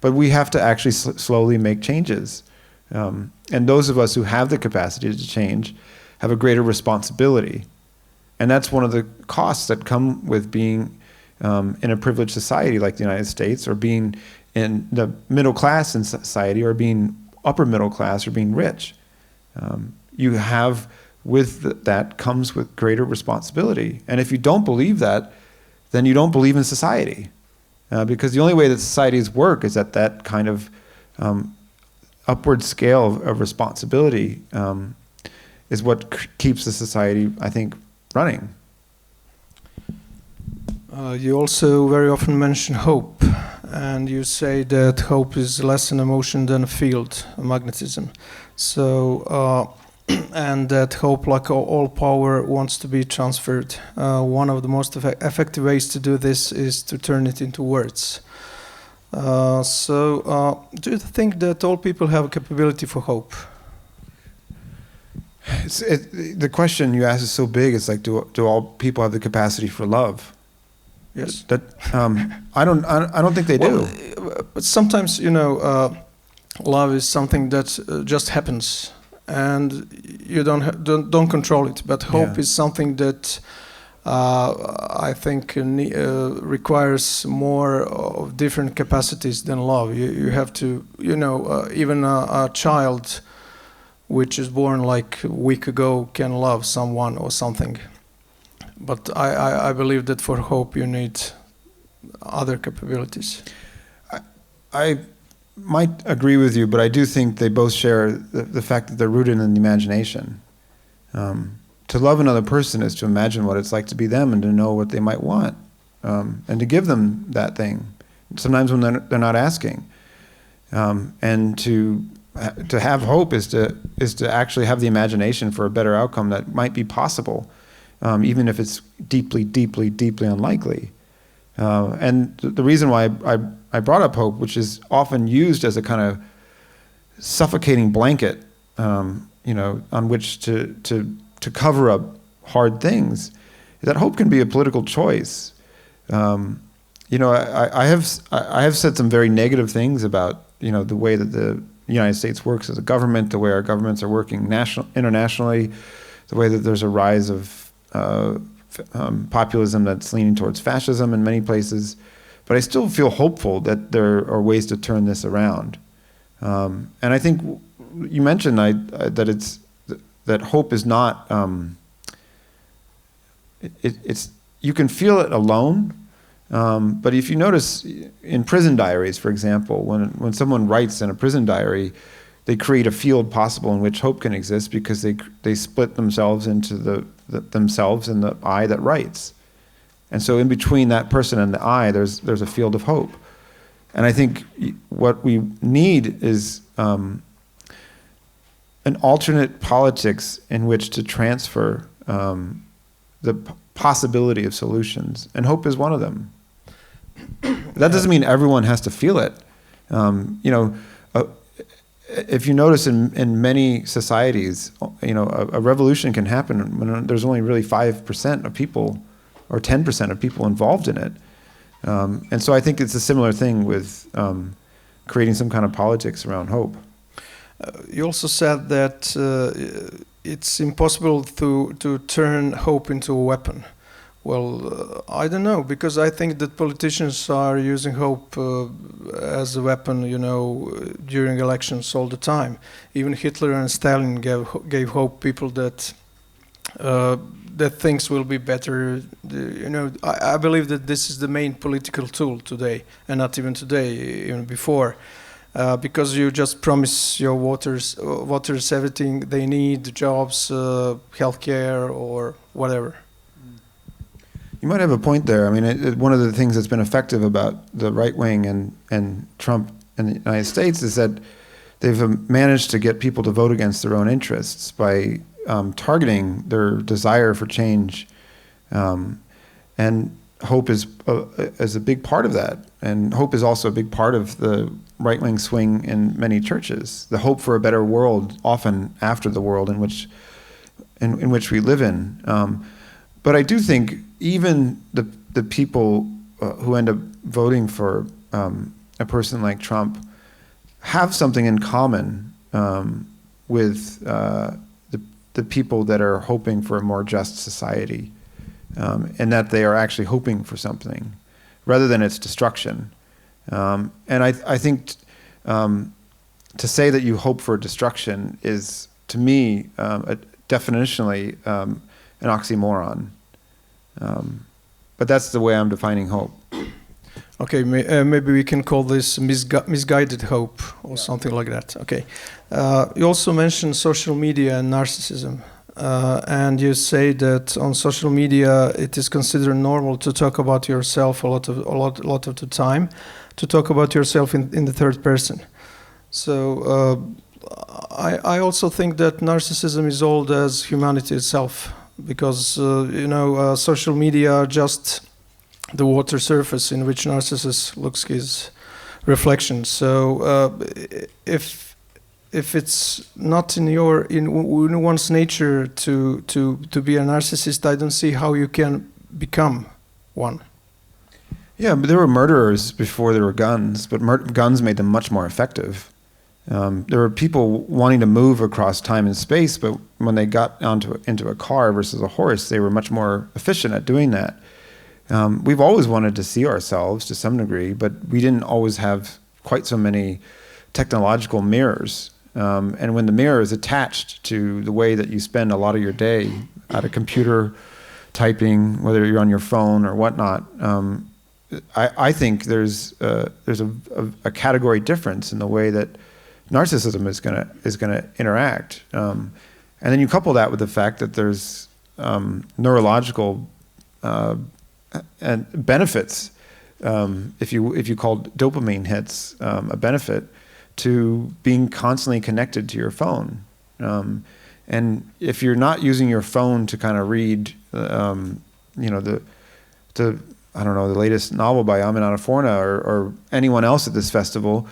But we have to actually slowly make changes. And those of us who have the capacity to change have a greater responsibility. And that's one of the costs that come with being in a privileged society like the United States, or being in the middle class in society, or being upper middle class, or being rich. You have, with that comes with greater responsibility. And if you don't believe that, then you don't believe in society. Because the only way that societies work is at that kind of upward scale of responsibility is what keeps the society, I think, running. You also very often mention hope, and you say that hope is less an emotion than a field, a magnetism. So, and that hope, like all power, wants to be transferred. One of the most effective ways to do this is to turn it into words. Do you think that all people have a capability for hope? The question you ask is so big. It's like, do all people have the capacity for love? Yes. That I don't think they do. But sometimes, love is something that just happens, and you don't control it. But hope is something that I think requires more of different capacities than love. You have to, even a child which is born like a week ago can love someone or something. But I believe that for hope you need other capabilities. I might agree with you, but I do think they both share the fact that they're rooted in the imagination. To love another person is to imagine what it's like to be them and to know what they might want, and to give them that thing. Sometimes when they're not asking, and to have hope is to actually have the imagination for a better outcome that might be possible, even if it's deeply, deeply, deeply unlikely. And the reason why I brought up hope, which is often used as a kind of suffocating blanket, on which to cover up hard things, is that hope can be a political choice. I have said some very negative things about the way that the United States works as a government, the way our governments are working internationally, the way that there's a rise of populism that's leaning towards fascism in many places. But I still feel hopeful that there are ways to turn this around. And I think you mentioned that hope is not. It's you can feel it alone, but if you notice in prison diaries, for example, when someone writes in a prison diary, they create a field possible in which hope can exist because they split themselves into themselves and the I that writes. And so in between that person and the I, there's a field of hope. And I think what we need is an alternate politics in which to transfer the possibility of solutions. And hope is one of them. That doesn't mean everyone has to feel it. If you notice in many societies, a revolution can happen when there's only really 5% of people or 10% of people involved in it. And so I think it's a similar thing with creating some kind of politics around hope. You also said that it's impossible to turn hope into a weapon. Well, I don't know, because I think that politicians are using hope as a weapon, during elections all the time. Even Hitler and Stalin gave hope people that things will be better. I believe that this is the main political tool today, and not even today, even before. Because you just promise your voters everything they need, jobs, healthcare, or whatever. You might have a point there. I mean, one of the things that's been effective about the right wing and Trump in the United States is that they've managed to get people to vote against their own interests by targeting their desire for change, and hope is a big part of that. And hope is also a big part of the right-wing swing in many churches. The hope for a better world, often after the world in which we live in. But I do think even the people who end up voting for a person like Trump have something in common with the people that are hoping for a more just society, and that they are actually hoping for something rather than its destruction. And I think to say that you hope for destruction is, to me, definitionally an oxymoron. But that's the way I'm defining hope. Okay, maybe we can call this misguided hope or something like that. Okay. You also mentioned social media and narcissism. And you say that on social media it is considered normal to talk about yourself a lot of the time, to talk about yourself in the third person. So I also think that narcissism is old as humanity itself, because social media are just the water surface in which narcissist looks his reflection. So if it's not in one's nature to be a narcissist, I don't see how you can become one. Yeah, but there were murderers before there were guns, but guns made them much more effective. There were people wanting to move across time and space, but when they got into a car versus a horse, they were much more efficient at doing that. We've always wanted to see ourselves to some degree, but we didn't always have quite so many technological mirrors. And when the mirror is attached to the way that you spend a lot of your day at a computer, typing, whether you're on your phone or whatnot, I think there's a category difference in the way that narcissism is gonna interact. And then you couple that with the fact that there's neurological and benefits, if you call dopamine hits a benefit, to being constantly connected to your phone. And if you're not using your phone to kind of read, the latest novel by Aminata Forna or anyone else at this festival,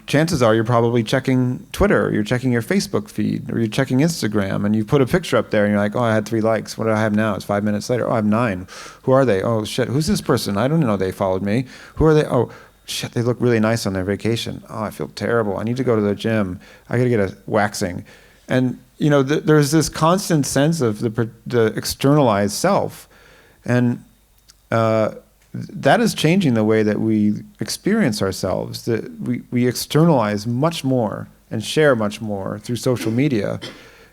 chances are you're probably checking Twitter, or you're checking your Facebook feed, or you're checking Instagram, and you put a picture up there and you're like, oh, I had 3 likes. What do I have now? It's 5 minutes later. Oh, I have 9. Who are they? Oh, shit. Who's this person? I don't know they followed me. Who are they? Oh, shit, they look really nice on their vacation. Oh, I feel terrible. I need to go to the gym. I got to get a waxing. And, there's this constant sense of the externalized self. And that is changing the way that we experience ourselves. That we externalize much more and share much more through social media.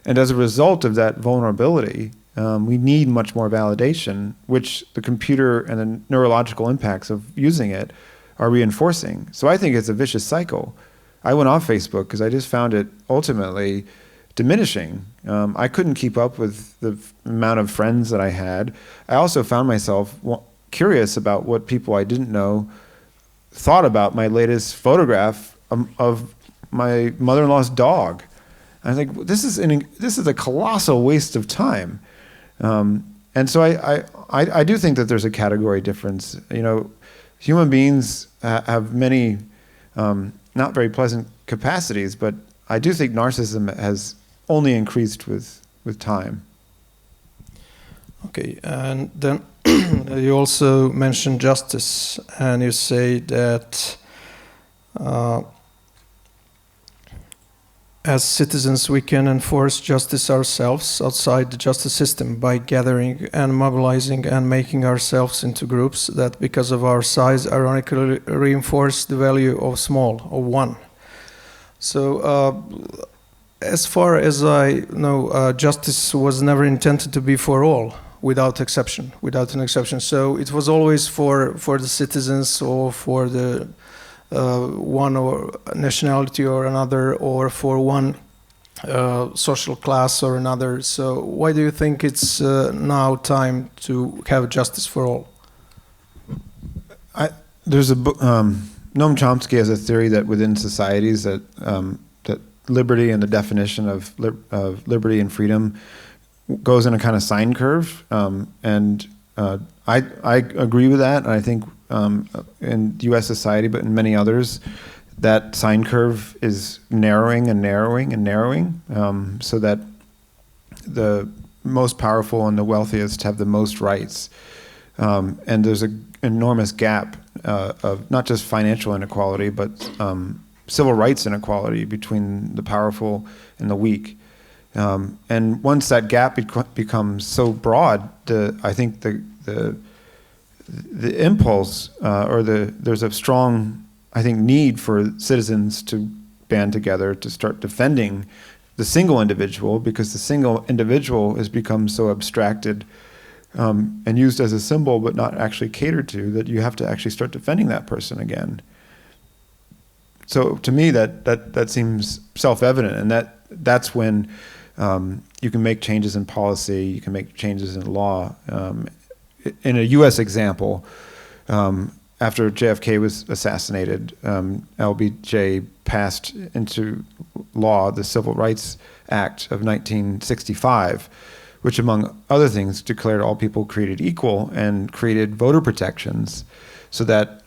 And as a result of that vulnerability, we need much more validation, which the computer and the neurological impacts of using it are reinforcing. So I think it's a vicious cycle. I went off Facebook because I just found it ultimately diminishing. I couldn't keep up with the amount of friends that I had. I also found myself curious about what people I didn't know thought about my latest photograph of my mother-in-law's dog. I think this is a colossal waste of time. And so I do think that there's a category difference. Human beings have many not very pleasant capacities, but I do think narcissism has only increased with time. Okay, and then you also mentioned justice, and you say that as citizens we can enforce justice ourselves outside the justice system by gathering and mobilizing and making ourselves into groups that, because of our size, ironically reinforce the value of small, of one. So as far as I know, justice was never intended to be for all, without an exception. So it was always for the citizens, or for the one or nationality or another, or for one social class or another. So why do you think it's now time to have justice for all? There's a book. Noam Chomsky has a theory that within societies that liberty and the definition of liberty and freedom goes in a kind of sine curve, and I agree with that. And I think in U.S. society, but in many others, that sine curve is narrowing and narrowing and narrowing, so that the most powerful and the wealthiest have the most rights. And there's an enormous gap of not just financial inequality, but civil rights inequality between the powerful and the weak. And once that gap becomes so broad, I think the impulse there's a strong, I think, need for citizens to band together to start defending the single individual, because the single individual has become so abstracted and used as a symbol but not actually catered to, that you have to actually start defending that person again. So to me that seems self-evident, and that's when you can make changes in policy, you can make changes in law. In a US example, after JFK was assassinated, LBJ passed into law the Civil Rights Act of 1965, which, among other things, declared all people created equal and created voter protections so that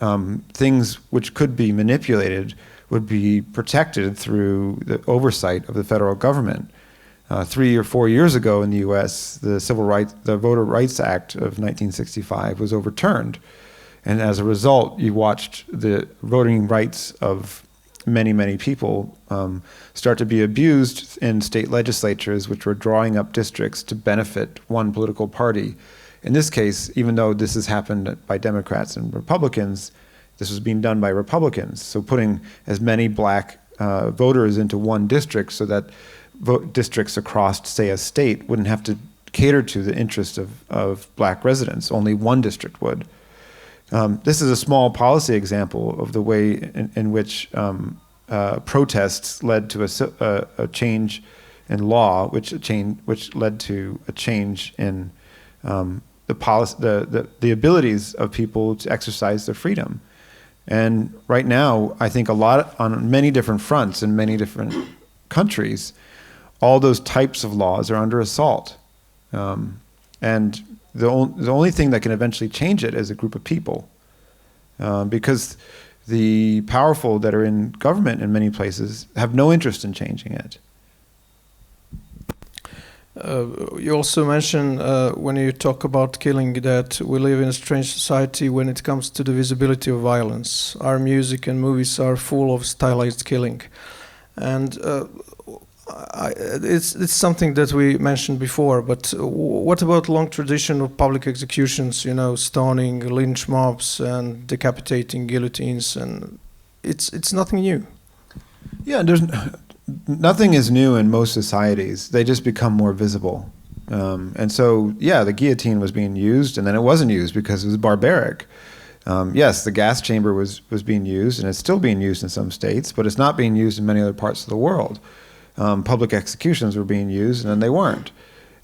things which could be manipulated would be protected through the oversight of the federal government. 3 or 4 years ago in the U.S., the Voter Rights Act of 1965 was overturned. And as a result, you watched the voting rights of many, many people start to be abused in state legislatures, which were drawing up districts to benefit one political party. In this case, even though this has happened by Democrats and Republicans, this was being done by Republicans. So putting as many black voters into one district so that districts across, say, a state wouldn't have to cater to the interest of black residents. Only one district would. This is a small policy example of the way in which protests led to a change in law, which led to a change in the abilities of people to exercise their freedom. And right now, I think a lot on many different fronts in many different countries, all those types of laws are under assault. And the only thing that can eventually change it is a group of people. Because the powerful that are in government in many places have no interest in changing it. You also mentioned when you talk about killing that we live in a strange society when it comes to the visibility of violence. Our music and movies are full of stylized killing. And it's something that we mentioned before, but what about long tradition of public executions, stoning, lynch mobs, and decapitating guillotines, and it's nothing new. Yeah, nothing is new in most societies. They just become more visible. And so, yeah, the guillotine was being used, and then it wasn't used because it was barbaric. Yes, the gas chamber was being used, and it's still being used in some states, but it's not being used in many other parts of the world. Public executions were being used, and then they weren't.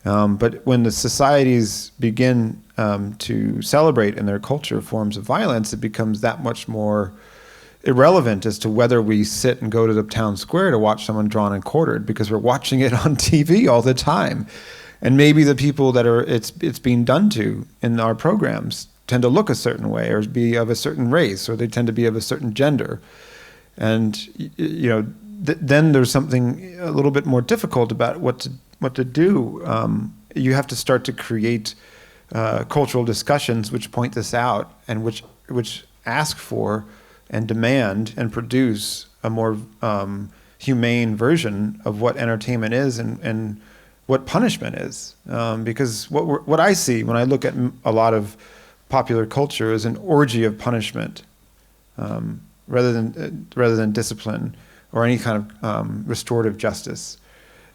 But when the societies begin to celebrate in their culture forms of violence, it becomes that much more irrelevant as to whether we sit and go to the town square to watch someone drawn and quartered, because we're watching it on TV all the time. And maybe the people that it's being done to in our programs tend to look a certain way, or be of a certain race, or they tend to be of a certain gender. And then there's something a little bit more difficult about what to do. You have to start to create cultural discussions which point this out, and which ask for and demand and produce a more humane version of what entertainment is and what punishment is. Because what I see when I look at a lot of popular culture is an orgy of punishment, rather than discipline or any kind of restorative justice.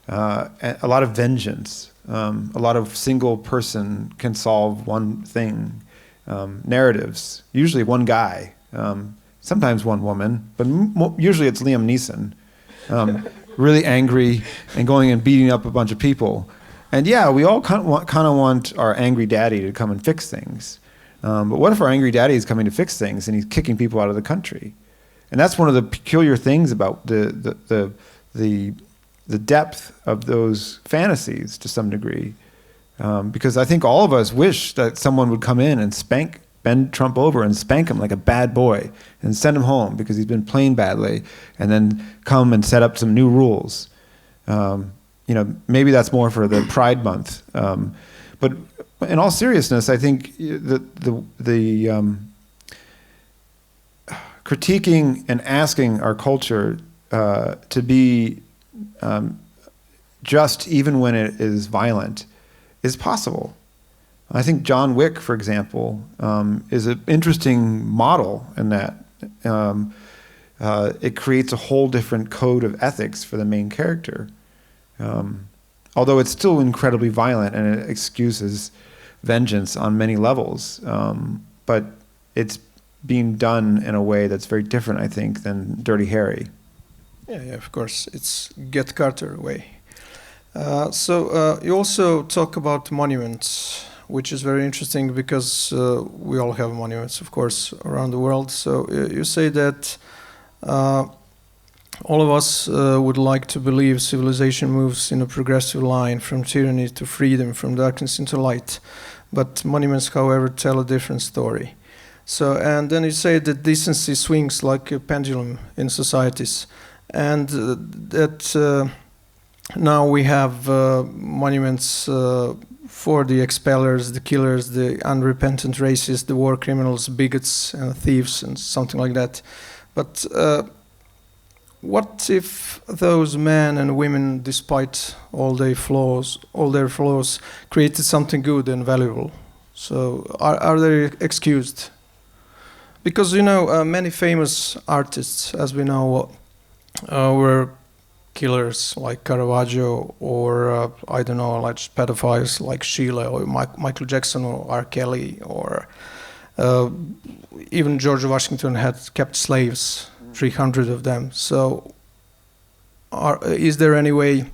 A lot of vengeance. A lot of single person can solve one thing. Narratives, usually one guy, sometimes one woman, but usually it's Liam Neeson, really angry and going and beating up a bunch of people. And yeah, we all kind of want our angry daddy to come and fix things. But what if our angry daddy is coming to fix things and he's kicking people out of the country? And that's one of the peculiar things about the depth of those fantasies to some degree, because I think all of us wish that someone would come in and spank bend Trump over and spank him like a bad boy and send him home because he's been playing badly, and then come and set up some new rules. Maybe that's more for the Pride Month. But in all seriousness, I think the critiquing and asking our culture to be just even when it is violent is possible. I think John Wick, for example, is an interesting model in that it creates a whole different code of ethics for the main character. Although it's still incredibly violent and it excuses vengeance on many levels, but it's being done in a way that's very different, I think, than Dirty Harry. Yeah, of course. It's Get Carter way. So you also talk about monuments, which is very interesting because we all have monuments, of course, around the world. So you say that all of us would like to believe civilization moves in a progressive line from tyranny to freedom, from darkness into light. But monuments, however, tell a different story. So, and then you say that decency swings like a pendulum in societies, and that now we have monuments for the expellers, the killers, the unrepentant racists, the war criminals, bigots, and thieves, and something like that. But what if those men and women, despite all their flaws, created something good and valuable? So are they excused? Because many famous artists, as we know, were killers like Caravaggio, or like pedophiles like Sheila, or Michael Jackson, or R. Kelly, or even George Washington had kept slaves, 300 of them. So is there any way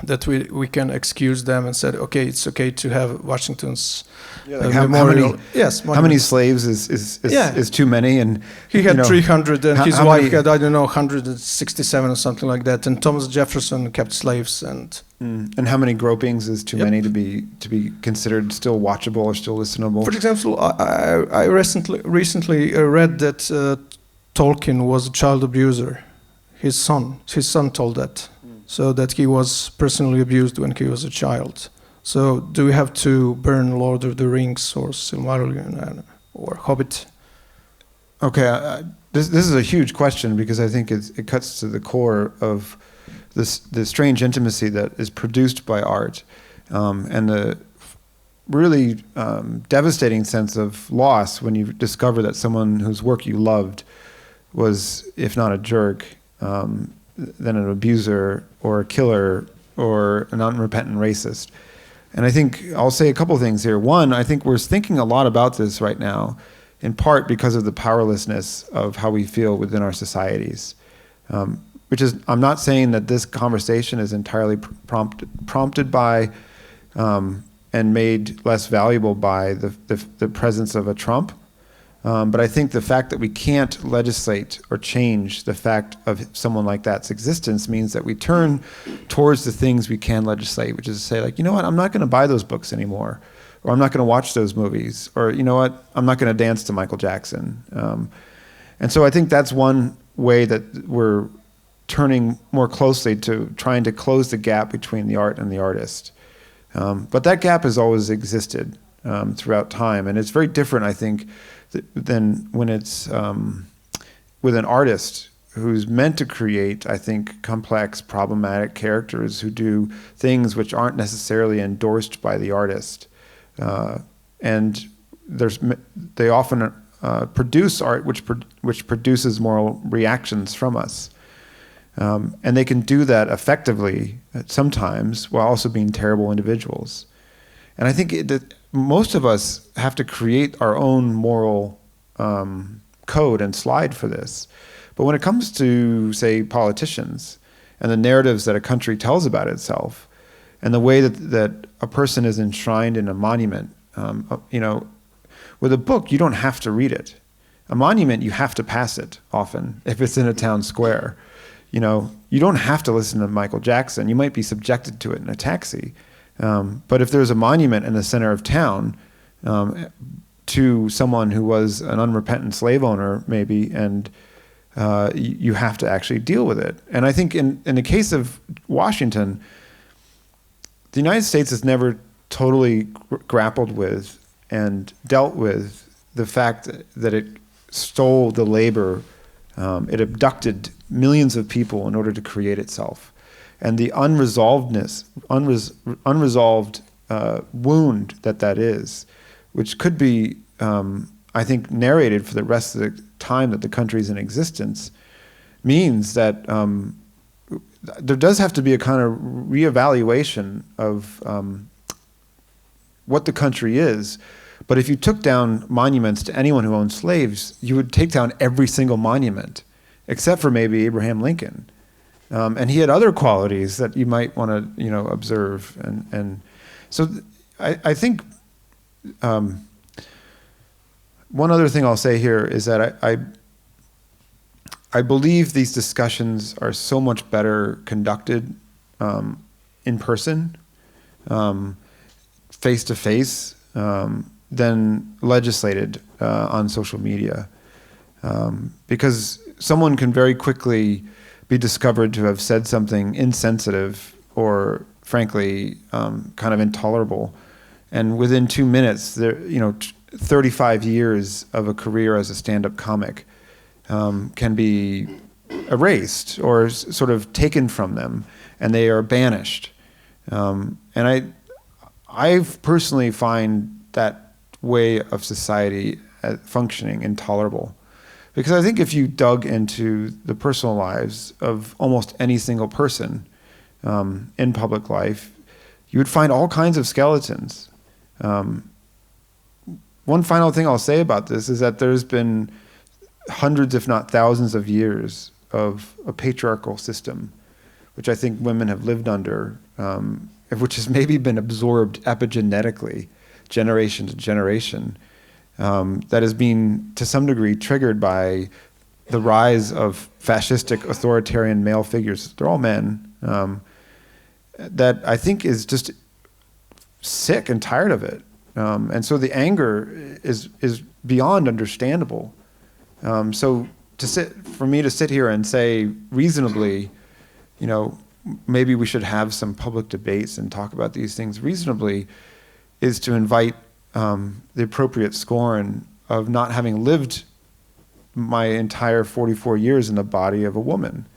that we can excuse them and said, okay, it's okay to have Washington's memorial? How many slaves is too many? And he had 300, and his wife had 167 or something like that. And Thomas Jefferson kept slaves. And how many gropings is too many to be considered still watchable or still listenable? For example, I recently read that Tolkien was a child abuser. His son told that. So that he was personally abused when he was a child. So do we have to burn Lord of the Rings or Silmarillion or Hobbit? Okay, this is a huge question because I think it cuts to the core of the strange intimacy that is produced by art, and the really devastating sense of loss when you discover that someone whose work you loved was, if not a jerk, then an abuser or a killer or an unrepentant racist. And I think I'll say a couple things here. One, I think we're thinking a lot about this right now, in part because of the powerlessness of how we feel within our societies. Which is, I'm not saying that this conversation is entirely prompted by and made less valuable by the presence of a Trump. But I think the fact that we can't legislate or change the fact of someone like that's existence means that we turn towards the things we can legislate, which is to say, like, you know what, I'm not going to buy those books anymore, or I'm not going to watch those movies, or you know what, I'm not going to dance to Michael Jackson. And so I think that's one way that we're turning more closely to trying to close the gap between the art and the artist. But that gap has always existed throughout time, and it's very different, I think, than when it's with an artist who's meant to create, I think, complex, problematic characters who do things which aren't necessarily endorsed by the artist. And they often produce art which produces moral reactions from us. And they can do that effectively sometimes while also being terrible individuals. And I think that most of us have to create our own moral code and slide for this. But when it comes to, say, politicians and the narratives that a country tells about itself, and the way that a person is enshrined in a monument, with a book, you don't have to read it. A monument, you have to pass it often if it's in a town square. You don't have to listen to Michael Jackson. You might be subjected to it in a taxi. But if there's a monument in the center of town, to someone who was an unrepentant slave owner, maybe, and you have to actually deal with it. And I think in the case of Washington, the United States has never totally grappled with and dealt with the fact that it stole the labor, it abducted millions of people in order to create itself. And the unresolved wound that is, which could be, I think, narrated for the rest of the time that the country's in existence, means that there does have to be a kind of reevaluation of what the country is. But if you took down monuments to anyone who owned slaves, you would take down every single monument, except for maybe Abraham Lincoln. And he had other qualities that you might want to, observe. And so I think one other thing I'll say here is that I believe these discussions are so much better conducted in person, face to face, than legislated on social media, because someone can very quickly be discovered to have said something insensitive or, frankly, kind of intolerable, and within 2 minutes, 35 years of a career as a stand-up comic can be erased or sort of taken from them, and they are banished. And I personally find that way of society functioning intolerable, because I think if you dug into the personal lives of almost any single person in public life, you would find all kinds of skeletons. One final thing I'll say about this is that there's been hundreds, if not thousands of years of a patriarchal system, which I think women have lived under, which has maybe been absorbed epigenetically, generation to generation, that has been, to some degree, triggered by the rise of fascistic, authoritarian male figures. They're all men. That I think is just sick and tired of it. And so the anger is beyond understandable. So for me to sit here and say reasonably, maybe we should have some public debates and talk about these things reasonably, is to invite the appropriate scorn of not having lived my entire 44 years in the body of a woman.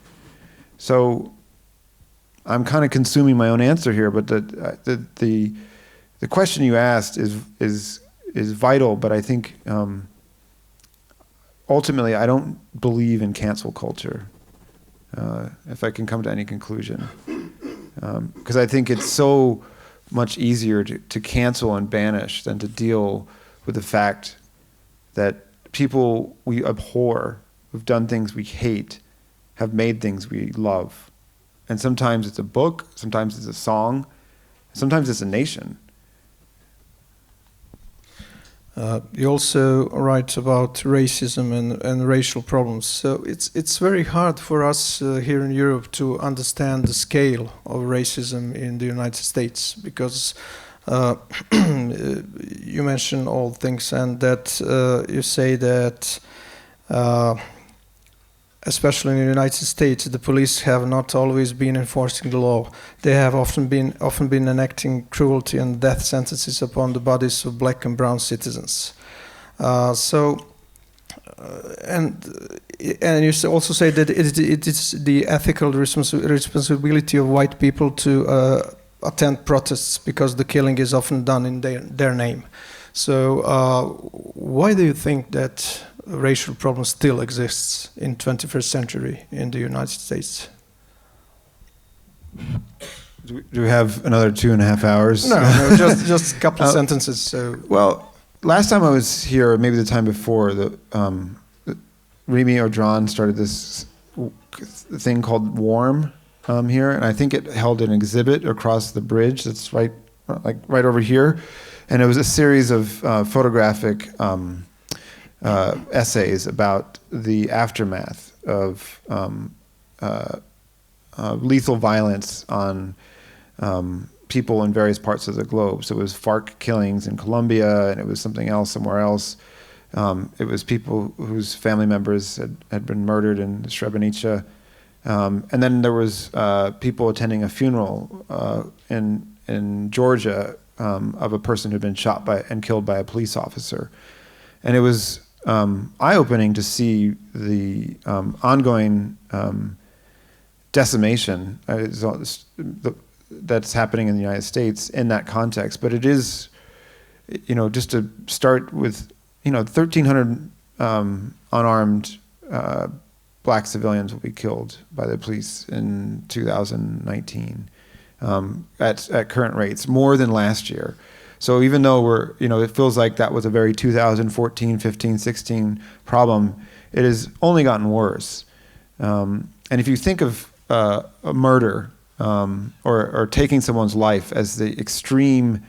So I'm kind of consuming my own answer here, but the question you asked is vital, but I think ultimately I don't believe in cancel culture, if I can come to any conclusion. Because I think it's so much easier to cancel and banish than to deal with the fact that people we abhor, who've done things we hate, have made things we love. And sometimes it's a book, sometimes it's a song, sometimes it's a nation. You also write about racism and racial problems. So it's very hard for us here in Europe to understand the scale of racism in the United States, because you mention all things, and that you say that especially in the United States, the police have not always been enforcing the law. They have often been enacting cruelty and death sentences upon the bodies of black and brown citizens. And you also say that it is the ethical responsibility of white people to attend protests, because the killing is often done in their name. So why do you think that racial problem still exists in 21st century in the United States? Do we have another 2.5 hours? No, just a couple of sentences. So. Well, last time I was here, maybe the time before, Remy Audran started this thing called Warm here, and I think it held an exhibit across the bridge that's right over here, and it was a series of photographic essays about the aftermath of lethal violence on people in various parts of the globe. So it was FARC killings in Colombia, and it was something else somewhere else. It was people whose family members had been murdered in Srebrenica. And then there was people attending a funeral in Georgia of a person who'd been shot and killed by a police officer. And it was eye-opening to see the ongoing decimation that's happening in the United States in that context. But it is, just to start with, 1,300 unarmed black civilians will be killed by the police in 2019 at current rates, more than last year. So even though it feels like that was a very 2014, 15, 16 problem, it has only gotten worse. And if you think of a murder or taking someone's life as the extreme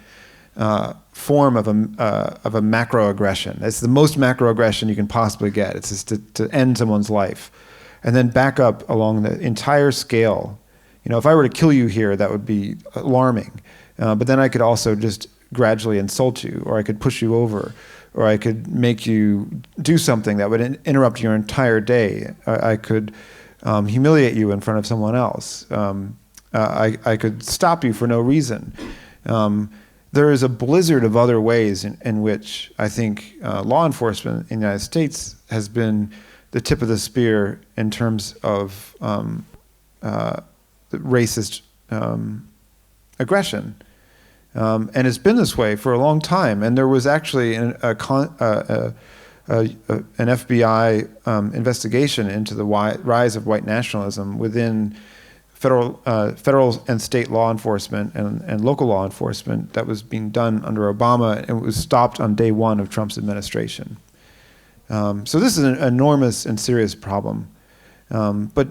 form of a macroaggression, it's the most macroaggression you can possibly get. It's just to end someone's life, and then back up along the entire scale. If I were to kill you here, that would be alarming. But then I could also just gradually insult you, or I could push you over, or I could make you do something that would interrupt your entire day. I could humiliate you in front of someone else. I could stop you for no reason. There is a blizzard of other ways in which I think law enforcement in the United States has been the tip of the spear in terms of the racist aggression. And it's been this way for a long time. And there was actually an FBI investigation into the rise of white nationalism within federal and state law enforcement and local law enforcement that was being done under Obama, and it was stopped on day one of Trump's administration. So this is an enormous and serious problem. But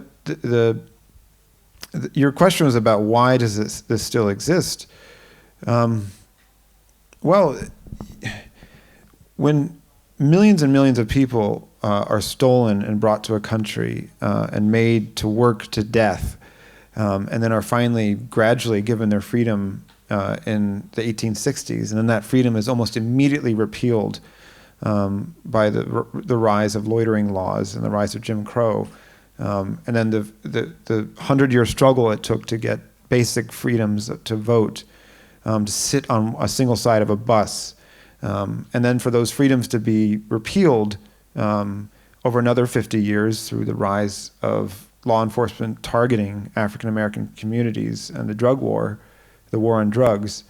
your question was about why does this still exist? Well, when millions and millions of people are stolen and brought to a country and made to work to death, and then are finally gradually given their freedom in the 1860s, and then that freedom is almost immediately repealed by the rise of loitering laws and the rise of Jim Crow, and then the 100-year struggle it took to get basic freedoms to vote, to sit on a single side of a bus, and then for those freedoms to be repealed over another 50 years through the rise of law enforcement targeting African American communities and the drug war, the war on drugs.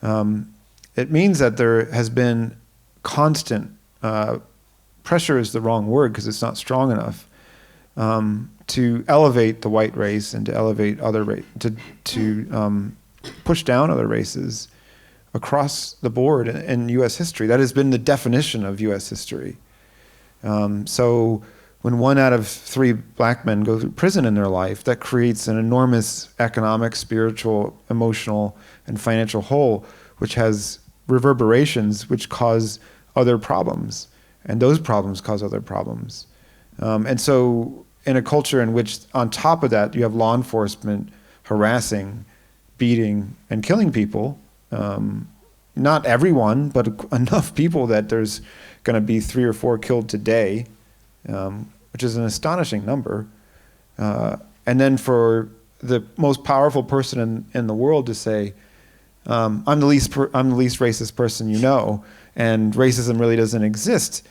It means that there has been constant pressure is the wrong word because it's not strong enough to elevate the white race and to elevate other to push down other races across the board in U.S. history. That has been the definition of U.S. history. So when 1 out of 3 black men go through prison in their life, that creates an enormous economic, spiritual, emotional, and financial hole, which has reverberations which cause other problems. And those problems cause other problems. And so in a culture in which, on top of that, you have law enforcement harassing, beating, and killing people, not everyone, but enough people that there's going to be 3 or 4 killed today, which is an astonishing number. And then for the most powerful person in the world to say, I'm the least racist person you know, and racism really doesn't exist.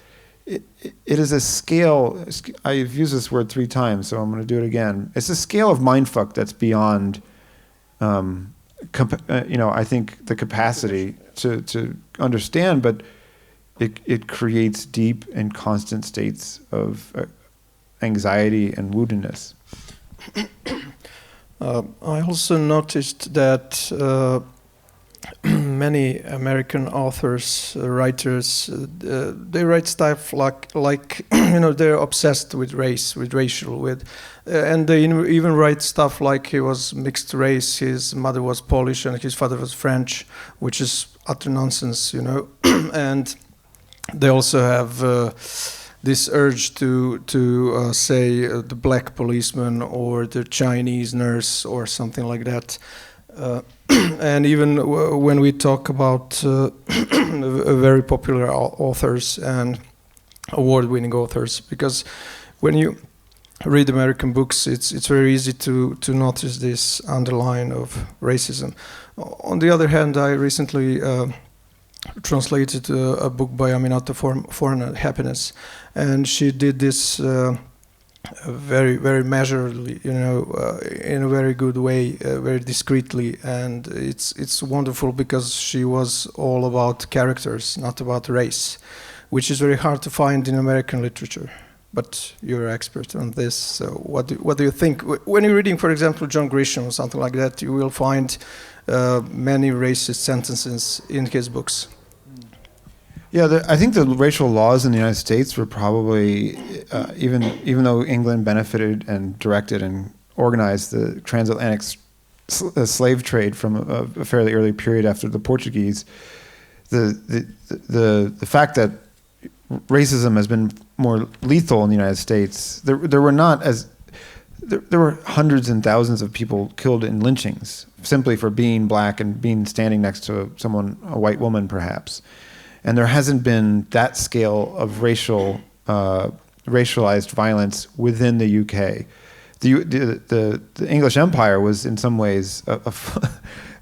It is a scale. I've used this word 3 times, so I'm going to do it again. It's a scale of mindfuck that's beyond, I think, the capacity to understand, but it creates deep and constant states of anxiety and woundedness. I also noticed that many American authors, writers, they write stuff like they're obsessed with race, with racial, and they even write stuff like he was mixed race, his mother was Polish and his father was French, which is utter nonsense, and they also have this urge to say the black policeman or the Chinese nurse or something like that. And even when we talk about very popular authors and award-winning authors, because when you read American books, it's very easy to notice this underline of racism. On the other hand, I recently translated a book by Aminata Foreign Happiness, and she did this very, very measuredly, in a very good way, very discreetly, and it's wonderful because she was all about characters, not about race, which is very hard to find in American literature. But you're an expert on this, so what do you think? When you're reading, for example, John Grisham or something like that, you will find many racist sentences in his books. Yeah, I think the racial laws in the United States were probably, even though England benefited and directed and organized the transatlantic slave trade from a fairly early period after the Portuguese, the fact that racism has been more lethal in the United States. There were hundreds and thousands of people killed in lynchings simply for being black and standing next to a white woman perhaps. And there hasn't been that scale of racialized violence within the UK. The English Empire was in some ways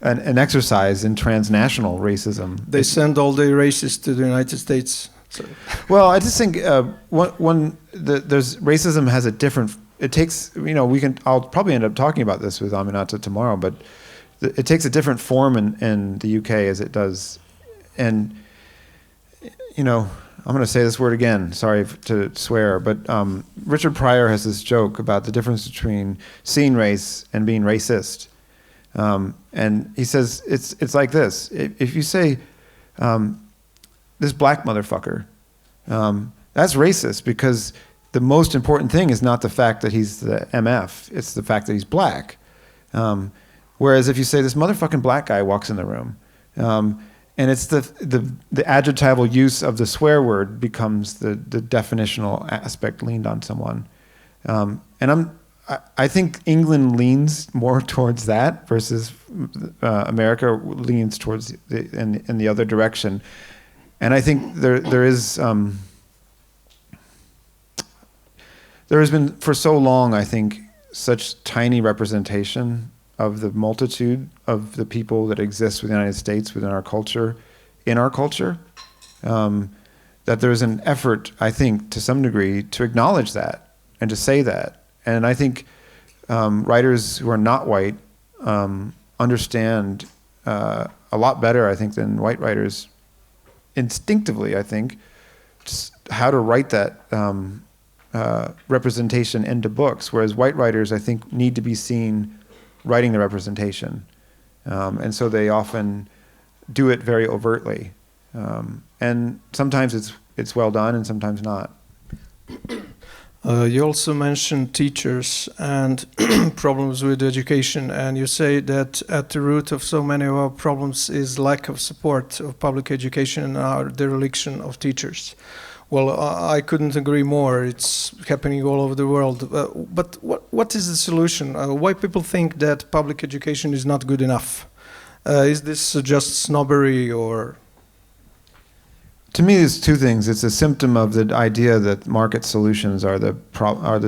an exercise in transnational racism. They send all the racists to the United States. So. Well, I just think there's racism has a different. It takes I'll probably end up talking about this with Aminata tomorrow, but it takes a different form in the UK as it does, and I'm going to say this word again. Sorry to swear, but Richard Pryor has this joke about the difference between seeing race and being racist, and he says it's like this: if you say this black motherfucker, that's racist because the most important thing is not the fact that he's the MF, it's the fact that he's black. Whereas if you say this motherfucking black guy walks in the room, and it's the adjectival use of the swear word becomes the definitional aspect leaned on someone. And I think England leans more towards that versus America leans towards in the other direction. And I think there has been for so long, I think, such tiny representation of the multitude of the people that exist within the United States, within our culture, in our culture, that there's an effort, I think, to some degree, to acknowledge that and to say that. And I think writers who are not white understand a lot better, I think, than white writers instinctively, I think, just how to write that representation into books, whereas white writers, I think, need to be seen writing the representation. And so they often do it very overtly. And sometimes it's well done and sometimes not. You also mentioned teachers and problems with education, and you say that at the root of so many of our problems is lack of support of public education and our dereliction of teachers. Well, I couldn't agree more. It's happening all over the world. But what is the solution? Why people think that public education is not good enough? Is this just snobbery or? To me, there's two things. It's a symptom of the idea that market solutions are the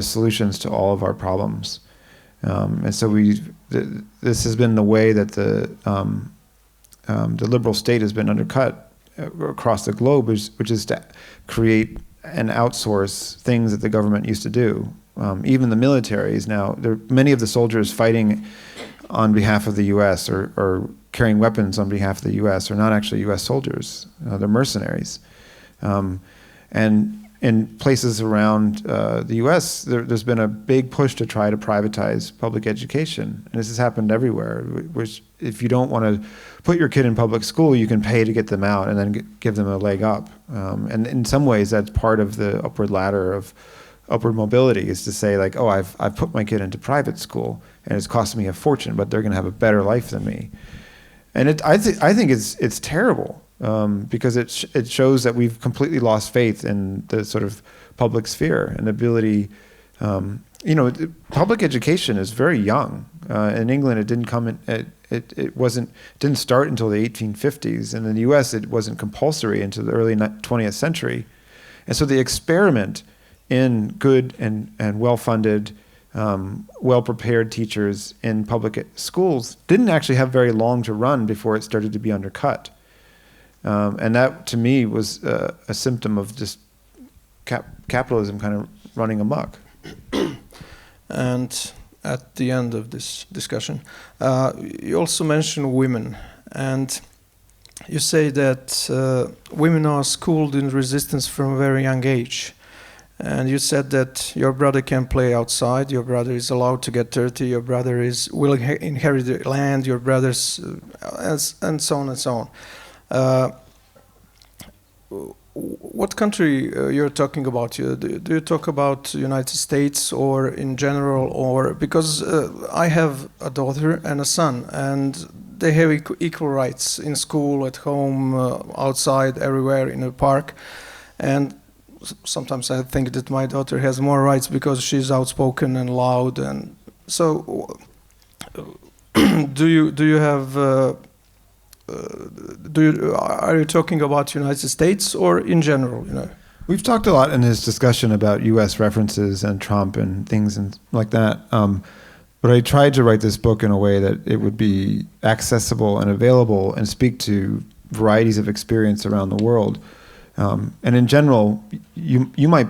solutions to all of our problems, and so this has been the way that the liberal state has been undercut across the globe, which is to create and outsource things that the government used to do. Even the military is now, many of the soldiers fighting on behalf of the U.S. or carrying weapons on behalf of the U.S. are not actually U.S. soldiers. They're mercenaries. And in places around the U.S., there's been a big push to try to privatize public education. And this has happened everywhere, which if you don't want to put your kid in public school, you can pay to get them out and then give them a leg up. And in some ways, that's part of the upward ladder of upward mobility, is to say, like, oh, I've put my kid into private school and it's cost me a fortune, but they're going to have a better life than me. And I think it's terrible, because it shows that we've completely lost faith in the sort of public sphere and the ability public education is very young. In England, it didn't come in. Didn't start until the 1850s, and in the U.S., it wasn't compulsory until the early 20th century. And so the experiment in good and well-funded, well-prepared teachers in public schools didn't actually have very long to run before it started to be undercut. And that, to me, was a symptom of just capitalism kind of running amok. And at the end of this discussion, you also mention women, and you say that women are schooled in resistance from a very young age. And you said that your brother can play outside, your brother is allowed to get dirty, your brother will inherit the land, your brothers, and so on and so on. What country you're talking about? Do you talk about United States or in general, or because I have a daughter and a son, and they have equal rights in school, at home, outside, everywhere, in a park, and sometimes I think that my daughter has more rights because she's outspoken and loud, and so do you have? Are you talking about United States or in general? We've talked a lot in his discussion about U.S. references and Trump and things and like that. But I tried to write this book in a way that it would be accessible and available and speak to varieties of experience around the world. And in general, you might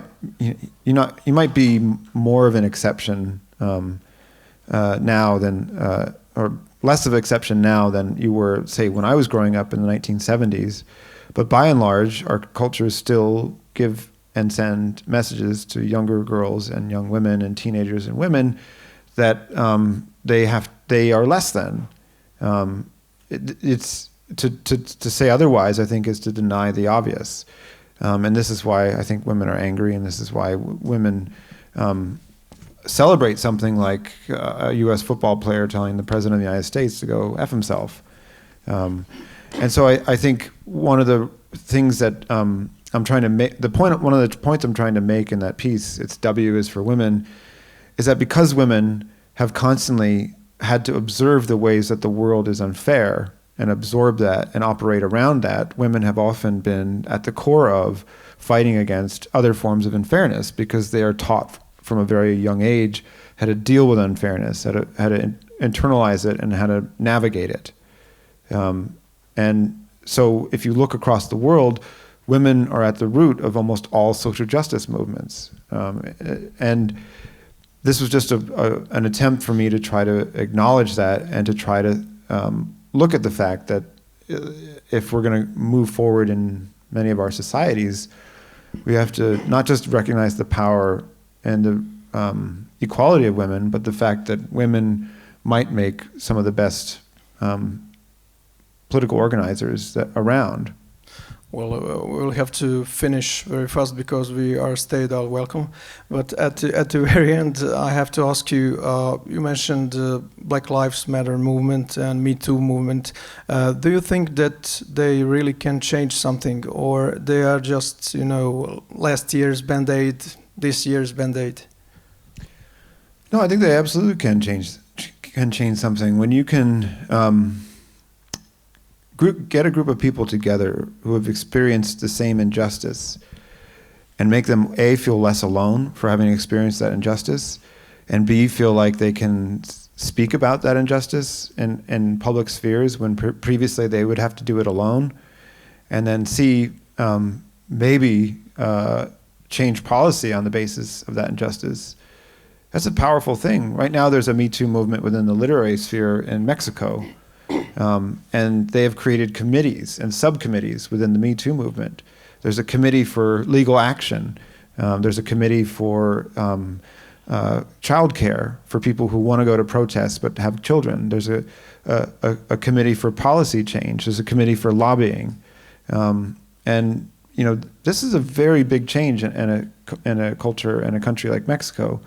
be more of an exception now than or less of an exception now than you were, say, when I was growing up in the 1970s. But by and large, our cultures still give and send messages to younger girls and young women and teenagers and women that they are less than. It's to say otherwise, I think, is to deny the obvious. And this is why I think women are angry, and this is why women celebrate something like a U.S. football player telling the president of the United States to go F himself. And so I think one of the things that I'm trying to make, one of the points I'm trying to make in that piece, it's W is for women, is that because women have constantly had to observe the ways that the world is unfair and absorb that and operate around that, women have often been at the core of fighting against other forms of unfairness because they are taught from a very young age how to deal with unfairness, how to internalize it, and how to navigate it. And so if you look across the world, women are at the root of almost all social justice movements. And this was just an attempt for me to try to acknowledge that and to try to look at the fact that if we're going to move forward in many of our societies, we have to not just recognize the power and the equality of women, but the fact that women might make some of the best political organizers around. Well, we'll have to finish very fast because we are stayed out welcome. But at the very end, I have to ask you, you mentioned Black Lives Matter movement and Me Too movement. Do you think that they really can change something, or they are just, last year's Band-Aid, this year's Band-Aid? No, I think they absolutely can change something. When you can get a group of people together who have experienced the same injustice and make them, A, feel less alone for having experienced that injustice, and B, feel like they can speak about that injustice in public spheres when previously they would have to do it alone, and then C, maybe change policy on the basis of that injustice. That's a powerful thing. Right now there's a Me Too movement within the literary sphere in Mexico. And they have created committees and subcommittees within the Me Too movement. There's a committee for legal action. There's a committee for childcare for people who want to go to protests but have children. There's a committee for policy change. There's a committee for lobbying. And this is a very big change in a culture and a country like Mexico.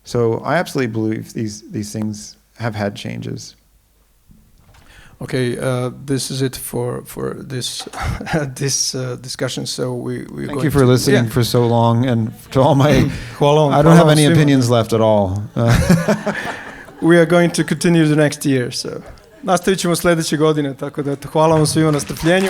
So I absolutely believe these things have had changes. Okay, this is it for this this discussion. So we're Thank you for listening for so long, and to all my. I don't have any opinions left at all. We are going to continue the next year. So nastavit ćemo sljedeće godine. Tako da hvala vam svima na strpljenju.